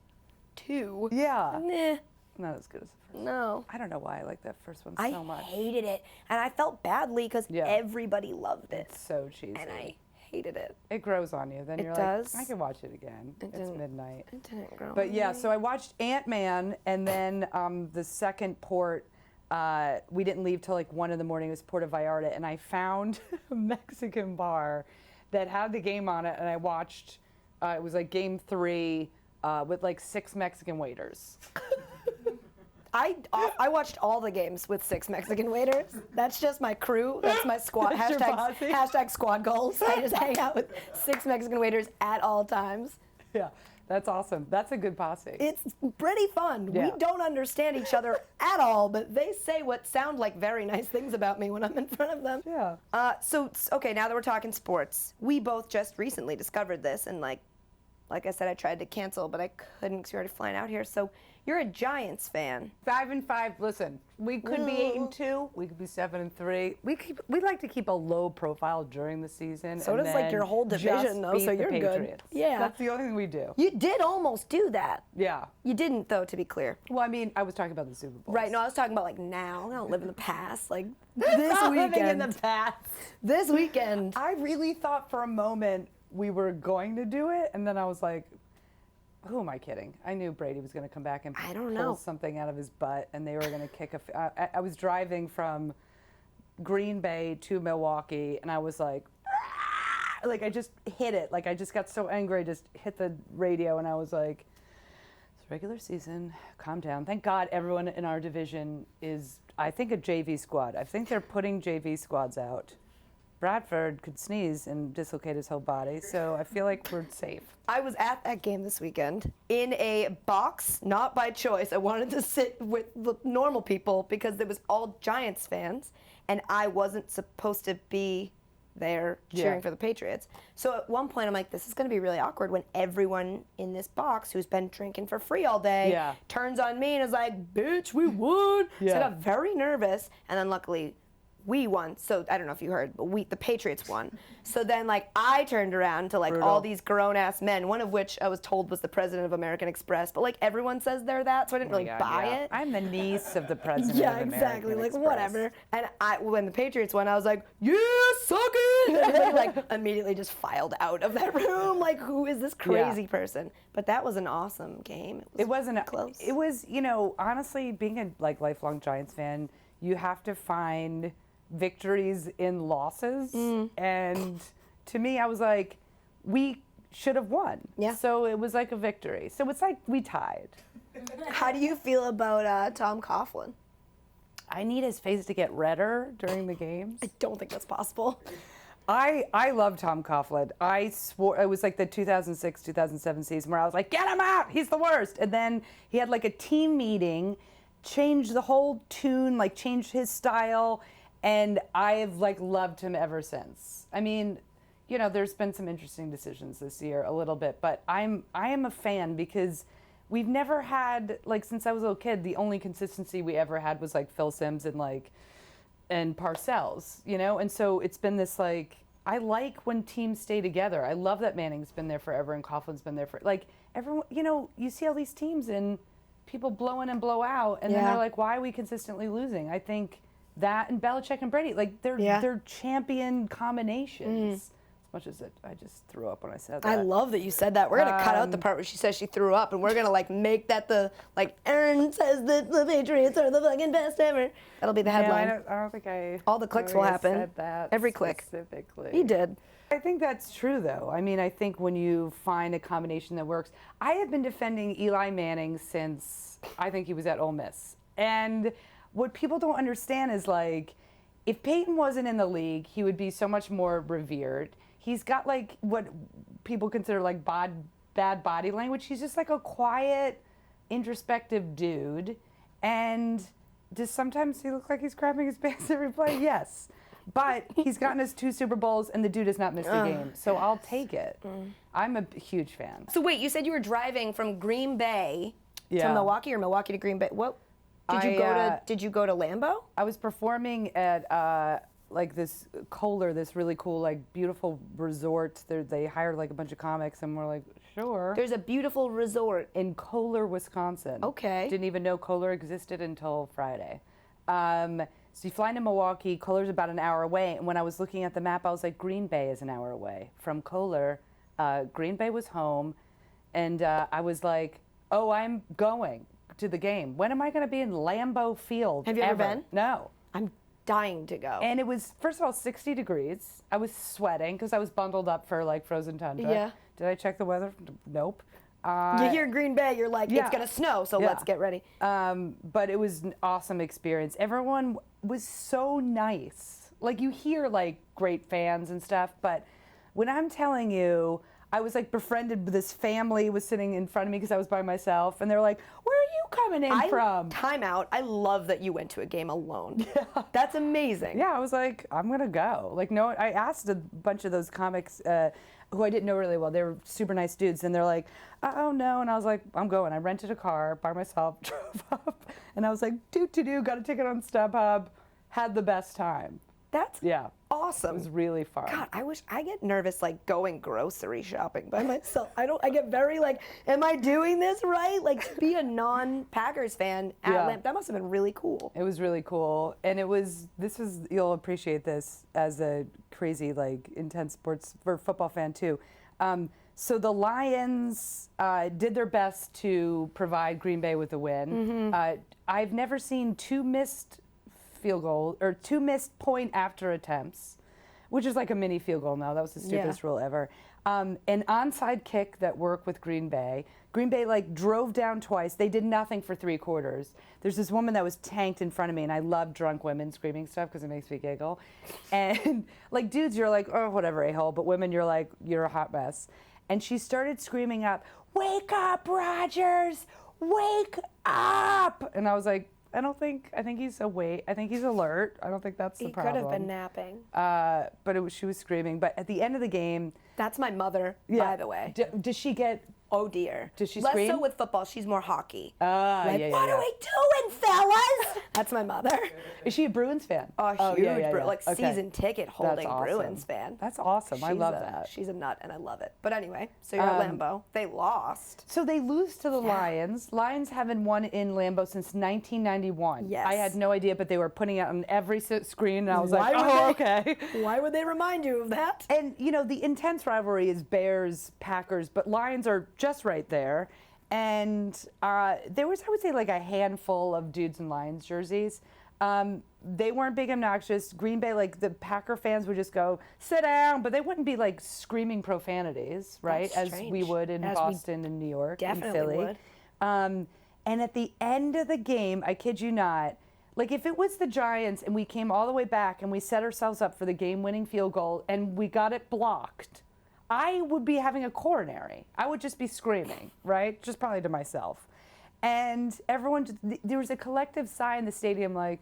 2. Yeah. Nah. Not as good as the first. No. I don't know why I like that first one so much. I hated it. And I felt badly because everybody loved it. It's so cheesy. And I hated it. It grows on you. Then you're does. like, I can watch it again. It's midnight. It didn't grow But on yeah, me. so I watched Ant-Man, and then the second port, we didn't leave till like 1 in the morning. It was Puerto Vallarta, and I found a Mexican bar that had the game on it, and I watched, it was like game 3 with like 6 Mexican waiters. I watched all the games with 6 Mexican waiters. That's just my crew. That's my squad. That's your posse? Hashtag squad goals. I just hang out with 6 Mexican waiters at all times. Yeah, that's awesome. That's a good posse. It's pretty fun. Yeah. We don't understand each other at all, but they say what sound like very nice things about me when I'm in front of them. Yeah. So, okay, now that we're talking sports, we both just recently discovered this, and like I said, I tried to cancel, but I couldn't because you're already flying out here. So you're a Giants fan. 5-5. Listen, we could be 8-2. We could be 7-3. We like to keep a low profile during the season. So and does like then your whole division, just though. beat So the you're good. Patriots. Yeah, That's the only thing we do. You did almost do that. Yeah. You didn't, though, to be clear. Well, I mean, I was talking about the Super Bowl. Right. No, I was talking about like now. I don't live in the past. Like this Not weekend. living in the past. This weekend. I really thought for a moment we were going to do it, and then I was like, who am I kidding? I knew Brady was going to come back and pull something out of his butt, and they were going to kick I was driving from Green Bay to Milwaukee, and I was like, "Ah!" Like I just hit it. Like I just got so angry, I just hit the radio, and I was like, it's regular season, calm down. Thank God everyone in our division is, I think, a JV squad. I think they're putting JV squads out. Bradford could sneeze and dislocate his whole body, so I feel like we're safe. I was at that game this weekend in a box, not by choice. I wanted to sit with the normal people because it was all Giants fans, and I wasn't supposed to be there cheering for the Patriots. So at one point I'm like, this is going to be really awkward when everyone in this box who's been drinking for free all day turns on me and is like, bitch, we won. So I got very nervous, and then luckily we won. So I don't know if you heard, but the Patriots won. So then like I turned around to like all these grown ass men, one of which I was told was the president of American Express, but like everyone says they're that, so I didn't really buy it. I'm the niece of the president Yeah, of American exactly. Like Express. whatever. And when the Patriots won, I was like, "Yeah, suck it!" And they like immediately just filed out of that room. Like, who is this crazy person? But that was an awesome game. It wasn't close. It was, honestly, being a like lifelong Giants fan, you have to find victories in losses. And to me, I was like, we should have won. Yeah. So it was like a victory. So it's like we tied. How do you feel about Tom Coughlin? I need his face to get redder during the games. I don't think that's possible. I love Tom Coughlin. I swore it was like the 2006-2007 season where I was like, get him out, he's the worst. And then he had like a team meeting, changed the whole tune, like changed his style, and I've like loved him ever since. I mean, there's been some interesting decisions this year a little bit, but I am a fan because we've never had, like, since I was a little kid, the only consistency we ever had was like Phil Simms and Parcells, and so it's been this like, I like when teams stay together. I love that Manning's been there forever and Coughlin's been there for, like, everyone, you see all these teams and people blow in and blow out, and then they're like, why are we consistently losing? I think that and Belichick and Brady, like, they're champion combinations. As much as I just threw up when I said that. I love that you said that. We're going to cut out the part where she says she threw up, and we're going to, like, make that Erin says that the Patriots are the fucking best ever. That'll be the headline. I don't think I... All the clicks will happen. Said that Every click. Specifically. He did. I think that's true, though. I mean, I think when you find a combination that works... I have been defending Eli Manning since I think he was at Ole Miss. And what people don't understand is, like, if Peyton wasn't in the league, he would be so much more revered. He's got, like, what people consider, like, bad body language. He's just, like, a quiet, introspective dude. And does sometimes he look like he's crapping his pants every play? Yes. But he's gotten us 2 Super Bowls, and the dude has not missed a game. So I'll take it. I'm a huge fan. So wait, you said you were driving from Green Bay to Milwaukee, or Milwaukee to Green Bay. What did you go to? Did you go to Lambeau? I was performing at like this Kohler, this really cool, like, beautiful resort. They hired like a bunch of comics, and we're like, sure. There's a beautiful resort In Kohler, Wisconsin. Okay. Didn't even know Kohler existed until Friday. So you fly into Milwaukee. Kohler's about an hour away. And when I was looking at the map, I was like, Green Bay is an hour away from Kohler. Green Bay was home. And I was like, oh, I'm going to the game. When am I going to be in Lambeau Field? Have you ever been? No. I'm dying to go. And it was, first of all, 60 degrees. I was sweating because I was bundled up for, like, frozen tundra. Yeah. Did I check the weather? Nope. You hear Green Bay, you're like, it's going to snow, so let's get ready. But it was an awesome experience. Everyone was so nice. Like, you hear, like, great fans and stuff, but when I'm telling you, I was, like, befriended with this family was sitting in front of me because I was by myself, and they were like, where are you coming in from? Time out. I love that you went to a game alone. Yeah. That's amazing. Yeah, I was like, I'm going to go. Like, no, I asked a bunch of those comics who I didn't know really well. They were super nice dudes, and they're like, oh, no. And I was like, I'm going. I rented a car by myself, drove up, and I was like, doo-doo-doo, got a ticket on StubHub, had the best time. That's awesome. It was really fun. God, I get nervous like going grocery shopping by myself. I get very like, am I doing this right? Like, to be a non-Packers fan at Lamp, that must have been really cool. It was really cool. And you'll appreciate this as a crazy, like, intense football fan too. So the Lions did their best to provide Green Bay with a win. I've never seen 2 missed field goal or 2 missed point after attempts, which is like a mini field goal now. That was the stupidest rule ever. An onside kick that worked with Green Bay. Green Bay like drove down twice. They did nothing for 3 quarters. There's this woman that was tanked in front of me, and I love drunk women screaming stuff because it makes me giggle. And like dudes, you're like, oh, whatever, a-hole. But women, you're like, you're a hot mess. And she started screaming up, wake up, Rodgers, wake up. And I was like, I think he's awake. I think he's alert. I don't think that's the problem. He could have been napping. But she was screaming. But at the end of the game. That's my mother, by the way. Does she get Oh dear. Does she Less scream? so with football. She's more hockey. Yeah, yeah, what yeah. are we doing, fellas? That's my mother. Is she a Bruins fan? Oh, huge, yeah. like Okay. season ticket holding That's awesome. Bruins fan. That's awesome. I love that. She's a nut, and I love it. But anyway, so you're at Lambeau. They lost. So they lose to the Lions. Lions haven't won in Lambeau since 1991. Yes. I had no idea, but they were putting it on every screen, and I was like, Why would oh, they- okay. Why would they remind you of that? And, you know, the intense rivalry is Bears, Packers, but Lions are just right there. And there was, I would say, like a handful of Dudes and Lions jerseys. They weren't big obnoxious. Green Bay, like the Packer fans would just go, sit down, but they wouldn't be like screaming profanities, right? That's As we strange. would in As we Boston and New York and definitely Philly. would. And at the end of the game, I kid you not, like if it was the Giants and we came all the way back and we set ourselves up for the game-winning field goal and we got it blocked, I would be having a coronary. I would just be screaming, right? Just probably to myself. And everyone, there was a collective sigh in the stadium like,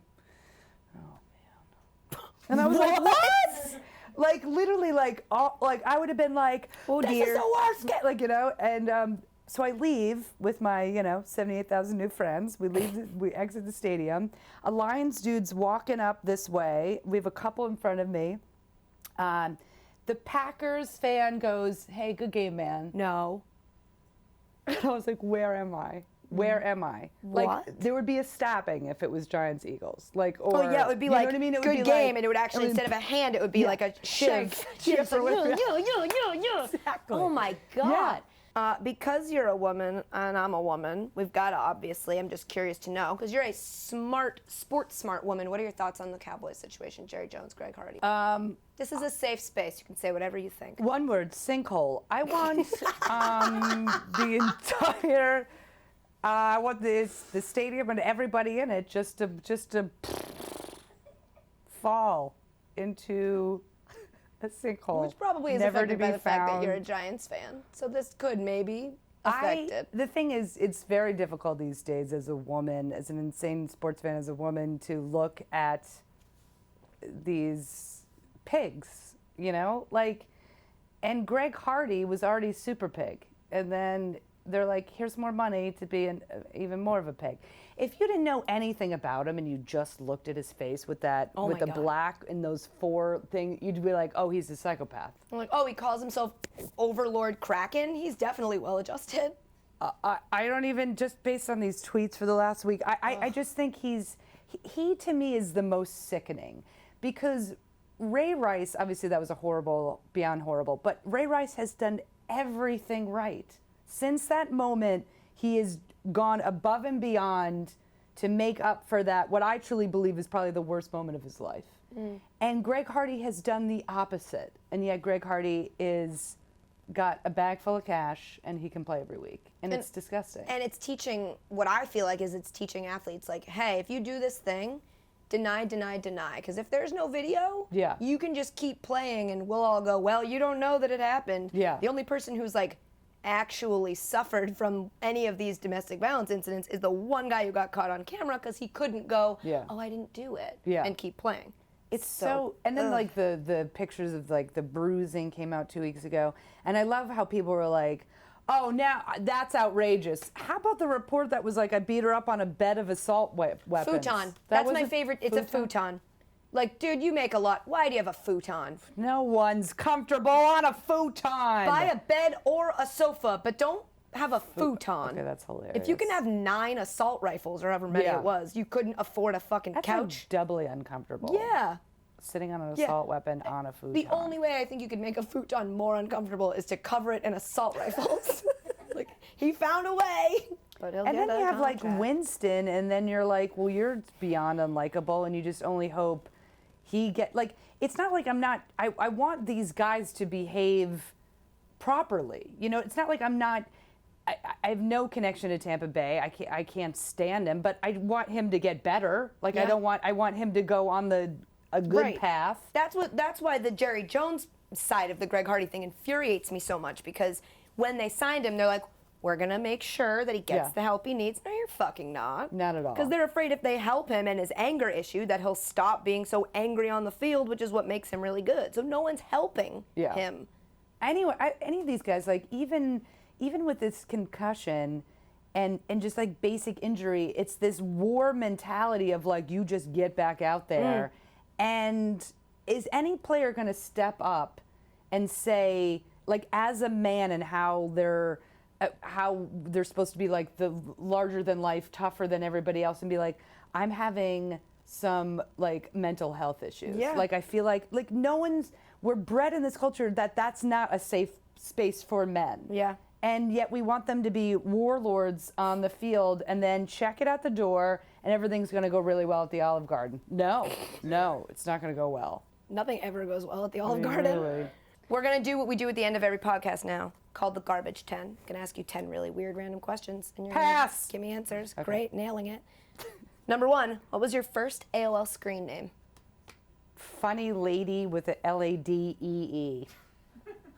and I was like, what? Like literally, like I would have been like, Oh, this dear. is the worst game, like, you know. And so I leave with my, 78,000 new friends. We leave, we exit the stadium. A Lions dude's walking up this way. We have a couple in front of me. The Packers fan goes, "Hey, good game, man." No. And I was like, where am I? Where am I? What? Like, there would be a stabbing if it was Giants Eagles. Like, or, Oh yeah, it would be you know like what I mean? It would good be game, like- and it would actually instead of a hand, it would be like a shiv. Shiv or whatever. Yeah. Exactly. Oh my God. Because you're a woman and I'm a woman, we've got to obviously, I'm just curious to know, because you're a sports smart woman, what are your thoughts on the Cowboys situation, Jerry Jones, Greg Hardy? This is a safe space. You can say whatever you think. One word, sinkhole. I want the entire, I want the stadium and everybody in it just to fall into a sinkhole. Which probably is never affected to by be the fact that found. you're a Giants fan. So this could maybe affect it. The thing is, it's very difficult these days as a woman, as an insane sports fan, as a woman, to look at these pigs, like, and Greg Hardy was already super pig. And then they're like, here's more money to be even more of a pig. If you didn't know anything about him and you just looked at his face with that, Oh with my the God. black and those four things, you'd be like, oh, he's a psychopath. I'm like, oh, he calls himself Overlord Kraken? He's definitely well adjusted. I don't even, just based on these tweets for the last week, I just think he to me is the most sickening, because Ray Rice, obviously that was a horrible, beyond horrible, but Ray Rice has done everything right. Since that moment, he has gone above and beyond to make up for that, what I truly believe is probably the worst moment of his life. And Greg Hardy has done the opposite. And yet Greg Hardy got a bag full of cash and he can play every week. And it's disgusting. And it's teaching, what I feel like is it's teaching athletes, like, hey, if you do this thing, deny. Because if there's no video, Yeah. you can just keep playing and we'll all go, well, you don't know that it happened. Yeah. The only person who's like actually suffered from any of these domestic violence incidents is the one guy who got caught on camera because he couldn't go, Yeah. oh, I didn't do it, Yeah. and keep playing. It's so, and then like the pictures of like the bruising came out 2 weeks ago, and I love how people were like, oh, now that's outrageous. How about the report that was like, I beat her up on a bed of assault weapons? Futon. That That's was my favorite. It's a futon. Like, dude, you make a lot. Why do you have a futon? No one's comfortable on a futon. Buy a bed or a sofa, but don't have a futon. Okay, that's hilarious. If you can have 9 assault rifles or however many Yeah. it was, you couldn't afford a fucking that's couch. like doubly uncomfortable. Yeah. Sitting on an Yeah. assault weapon on a futon. The only way I think you could make a futon more uncomfortable is to cover it in assault rifles. Like, he found a way. But he'll And get then a you have like contract. Winston, and then you're like, well, you're beyond unlikable, and you just only hope he like. It's not like I'm not. I want these guys to behave properly. It's not like I'm not. I have no connection to Tampa Bay. I can't stand him, but I want him to get better. Like Yeah. I want him to go on a good Right. path. That's why the Jerry Jones side of the Greg Hardy thing infuriates me so much, because when they signed him, they're like, we're gonna make sure that he gets Yeah. the help he needs. No, you're fucking not. Not at all. Because they're afraid if they help him and his anger issue, that he'll stop being so angry on the field, which is what makes him really good. So no one's helping Yeah. him. Anyway, any of these guys, like even even with this concussion and just like basic injury, it's this war mentality of like, you just get back out there. And is any player going to step up and say, like, as a man, and how they're supposed to be like the larger than life, tougher than everybody else, and be like, I'm having some like mental health issues. Yeah. Like, I feel like we're bred in this culture that that's not a safe space for men. Yeah. And yet we want them to be warlords on the field and then check it out the door and everything's going to go really well at the Olive Garden. No, it's not going to go well. Nothing ever goes well at the Olive Garden. Really. We're going to do what we do at the end of every podcast now, called the Garbage 10. I'm going to ask you 10 really weird random questions. And you're Pass! Gonna give me answers. Okay. Great, nailing it. Number 1, what was your first AOL screen name? Funny lady with a Ladee.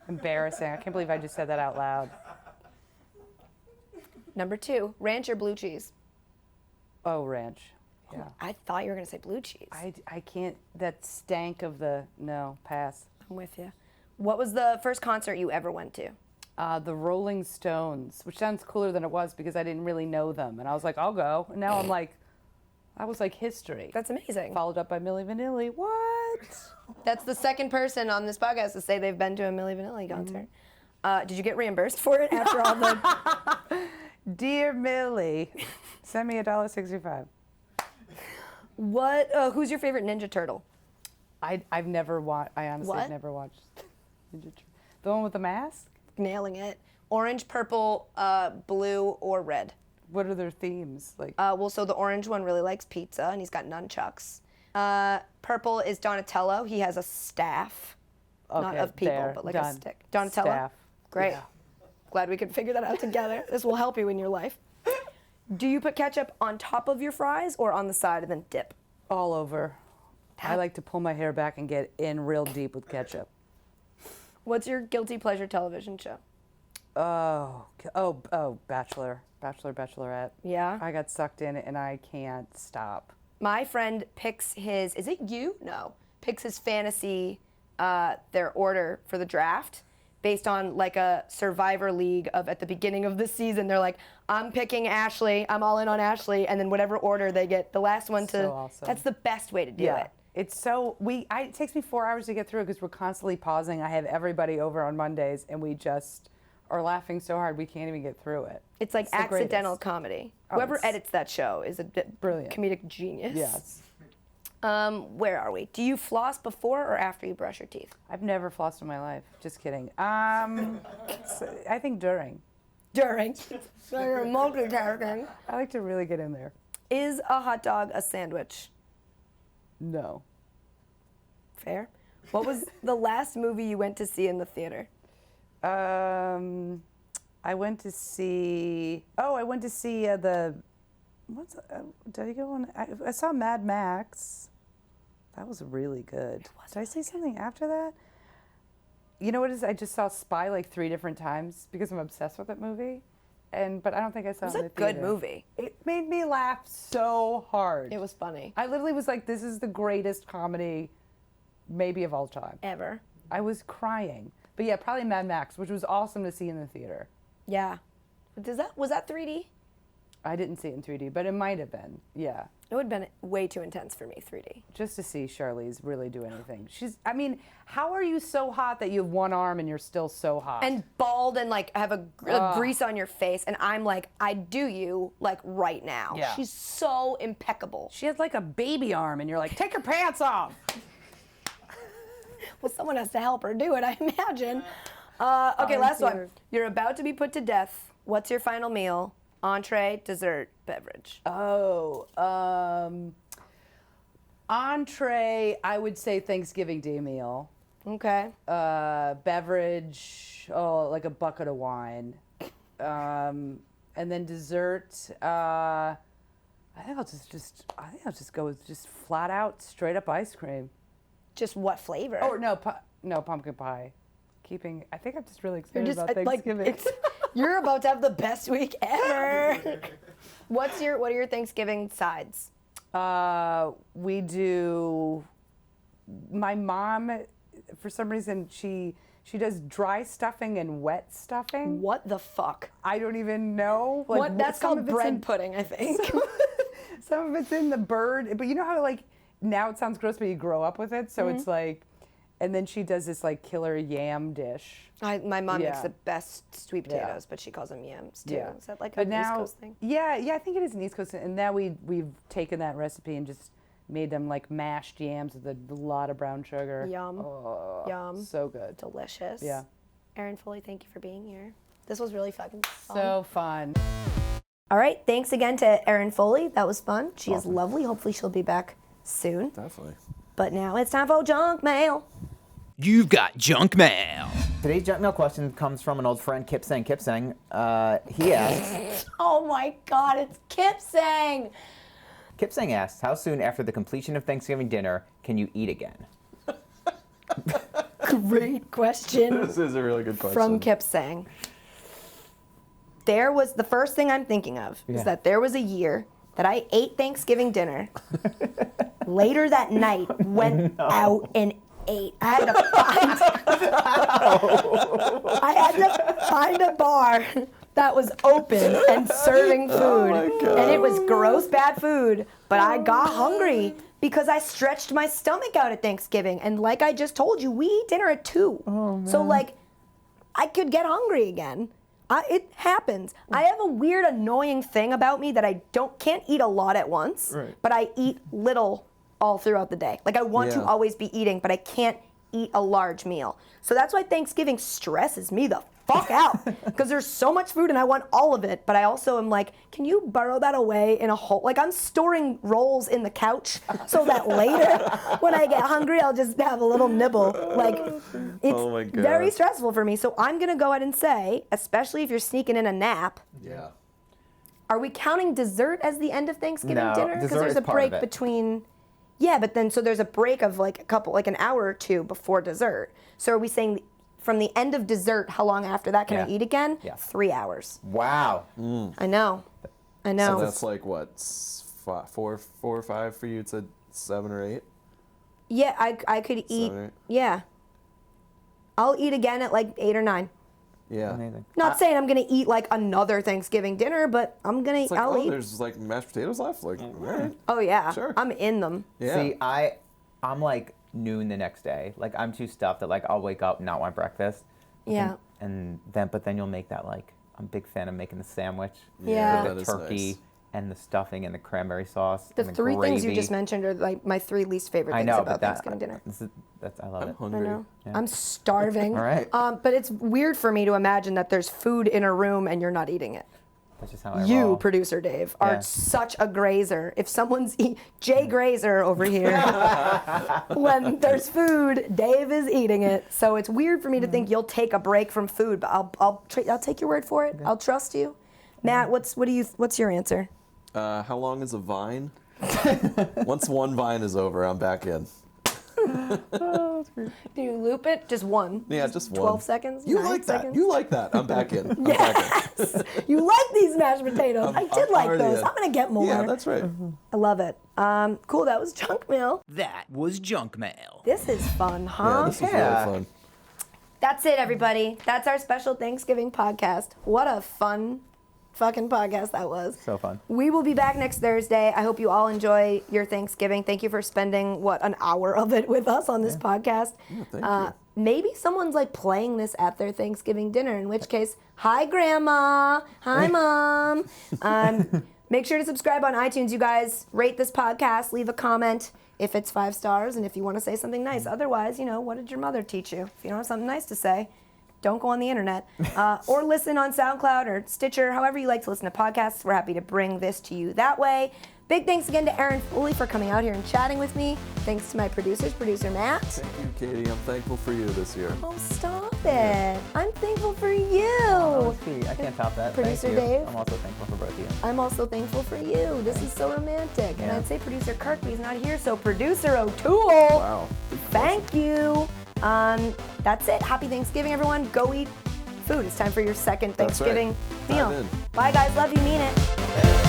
Embarrassing. I can't believe I just said that out loud. Number 2, ranch or blue cheese? Oh, ranch. Yeah. I thought you were going to say blue cheese. I can't, that stank of no, pass. I'm with you. What was the first concert you ever went to? The Rolling Stones, which sounds cooler than it was because I didn't really know them. And I was like, I'll go. And now I'm like, that was like history. That's amazing. Followed up by Milli Vanilli. What? That's the second person on this podcast to say they've been to a Milli Vanilli concert. Did you get reimbursed for it after all the... Dear Millie, send me $1.65. What? Who's your favorite Ninja Turtle? I've never watched. I honestly What? have never watched Ninja Turtle. The one with the mask. Nailing it. Orange, purple, blue, or red? What are their themes like? Well, so the orange one really likes pizza, and he's got nunchucks. Purple is Donatello. He has a staff, not Okay, of people, there, but like done. a stick. Donatello? Staff. Great. Yeah. Glad we could figure that out together. This will help you in your life. Do you put ketchup on top of your fries or on the side and then dip? All over. I like to pull my hair back and get in real deep with ketchup. What's your guilty pleasure television show? Bachelor, Bachelorette. Yeah? I got sucked in it and I can't stop. My friend picks his, is it you? No. Picks his fantasy, their order for the draft based on like a Survivor League of at the beginning of the season. They're like, I'm picking Ashley. I'm all in on Ashley. And then whatever order they get, the last one to, So awesome. That's the best way to do it. It's so, it takes me 4 hours to get through because we're constantly pausing. I have everybody over on Mondays and we just are laughing so hard we can't even get through it. It's like the accidental greatest. comedy. Oh, Whoever it's- edits that show is a Brilliant. comedic genius. Yes. Where are we? Do you floss before or after you brush your teeth? I've never flossed in my life. Just kidding. I think during. During. So you're multitasking. I like to really get in there. Is a hot dog a sandwich? No. Fair. What was the last movie you went to see in the theater? I went to see did I go on? I saw Mad Max. That was really good. Did I say something after that? You know what it is? I just saw Spy like 3 different times because I'm obsessed with that movie. But I don't think I saw It was it in a the good theater. movie. It made me laugh so hard. It was funny. I literally was like, this is the greatest comedy maybe of all time. Ever. I was crying. But yeah, probably Mad Max, which was awesome to see in the theater. Yeah. Was that 3D? I didn't see it in 3D, but it might have been. Yeah. It would have been way too intense for me, 3D. Just to see Charlize really do anything. How are you so hot that you have one arm and you're still so hot? And bald and like have a grease on your face, and I'm like, I do you like right now. Yeah. She's so impeccable. she has like a baby arm and you're like, take your pants off. Well, someone has to help her do it, I imagine. Okay, last one. Volunteer. You're about to be put to death. What's your final meal? Entree, dessert, beverage. Entree, I would say Thanksgiving Day meal. Okay. Beverage, like a bucket of wine. And then dessert, I think I'll just go with just flat out straight up ice cream. Just what flavor? Oh no, pumpkin pie. I think I'm just really excited You're just about Thanksgiving. you're about to have the best week ever. What are your Thanksgiving sides? We do. My mom, for some reason, she She does dry stuffing and wet stuffing. What the fuck? I don't even know. Like, What? That's some called of it's bread in- pudding, I think. Some of it's in the bird, but you know how like now it sounds gross, but you grow up with it, so Mm-hmm. it's like. And then she does this like killer yam dish. My mom makes Yeah. the best sweet Yeah. potatoes, but she calls them yams too. Yeah. Is that like But an now, East Coast thing? Yeah, I think it is an East Coast thing. And now we've taken that recipe and just made them like mashed yams with a lot of brown sugar. Yum. Oh, Yum. so good. Delicious. Yeah. Erin Foley, thank you for being here. This was really fucking fun. So fun. All right, thanks again to Erin Foley. That was fun. She is lovely. Hopefully she'll be back soon. Definitely. But now it's time for junk mail. You've got junk mail. Today's junk mail question comes from an old friend, Kipsang. He asks, Oh my God, it's Kip saying. Kipsang asks, how soon after the completion of Thanksgiving dinner can you eat again? Great question. This is a really good question. From Kip saying. There was the first thing I'm thinking of Yeah. is that there was a year that I ate Thanksgiving dinner. Later that night, went out and ate. I had to find a bar that was open and serving food. my God. And it was gross, bad food. But I got hungry because I stretched my stomach out at Thanksgiving. And like I just told you, we eat dinner at 2. So like, I could get hungry again. It happens. I have a weird, annoying thing about me that I can't eat a lot at once, Right. but I eat little all throughout the day. Like I want to Yeah. always be eating, but I can't eat a large meal. So that's why Thanksgiving stresses me the fuck out because there's so much food and I want all of it. But I also am like, can you burrow that away in a hole? Like I'm storing rolls in the couch so that later when I get hungry, I'll just have a little nibble. Like it's Oh my God. very stressful for me. So I'm gonna go ahead and say, especially if you're sneaking in a nap, Yeah. are we counting dessert as the end of Thanksgiving No, dinner? dessert there's is a part break of it. between. Yeah, but then so there's a break of like an hour or two before dessert. So are we saying from the end of dessert, how long after that can I Yeah. eat again? Yeah. 3 hours. Wow. I know. So that's like what, 4 or 5 for you to 7 or 8? Yeah, I could eat. 7 or 8? Yeah. I'll eat again at like 8 or 9. Yeah. Amazing. Not saying I'm gonna eat like another Thanksgiving dinner, but It's like, I'll eat. there's like mashed potatoes left. Like, all right. Oh yeah, Sure. I'm in them. Yeah. See, I'm like noon the next day. Like I'm too stuffed that like I'll wake up and not want breakfast. Yeah. But then you'll make that like I'm a big fan of making the sandwich. Yeah. With that is the turkey nice. and the stuffing and the cranberry sauce. The and the 3 things you gravy. just mentioned are like my 3 least favorite I things know, about but that Thanksgiving dinner. I love it. I Hungry. know. I'm starving. All right. But it's weird for me to imagine that there's food in a room and you're not eating it. That's just how I You, roll. producer Dave, are Yeah. such a grazer. If someone's Jay Grazer over here, when there's food, Dave is eating it. So it's weird for me to think you'll take a break from food, but I'll take your word for it. I'll trust you. Matt, what's your answer? How long is a vine? Once one vine is over, I'm back in. Do you loop it? Just one? Yeah, just one. 12 seconds? You 9 like that. seconds? You like that. I'm back in. I'm back in. You like these mashed potatoes. I did I'm like already those. in. I'm going to get more. Yeah, that's right. I love it. Cool, that was junk mail. That was junk mail. This is fun, Yeah, huh? this is Yeah. really fun. That's it, everybody. That's our special Thanksgiving podcast. What a fun fucking podcast that was. So fun. We will be back next Thursday. I hope you all enjoy your Thanksgiving. Thank you for spending, an hour of it with us on this podcast. thank you. Maybe someone's like playing this at their Thanksgiving dinner, in which case, hi, Grandma. Hi, Mom. Make sure to subscribe on iTunes, you guys. Rate this podcast. Leave a comment if it's 5 stars and if you want to say something nice. Otherwise, what did your mother teach you? If you don't have something nice to say, don't go on the internet. Or listen on SoundCloud or Stitcher, however you like to listen to podcasts. We're happy to bring this to you that way. Big thanks again to Aaron Foley for coming out here and chatting with me. Thanks to my producers, producer Matt. Thank you, Katie. I'm thankful for you this year. Oh, stop it. I'm thankful for you. Oh, sweet. I can't top that. Producer Thank you. Dave? I'm also thankful for both of you. I'm also thankful for you. This is so romantic. And Yeah. I'd say producer Kirk, but he's not here, so producer O'Toole. Wow. Thank you. That's it. Happy Thanksgiving, everyone. Go eat food. It's time for your second That's right. Thanksgiving Dive meal. in. Bye, guys. Love you. Mean it.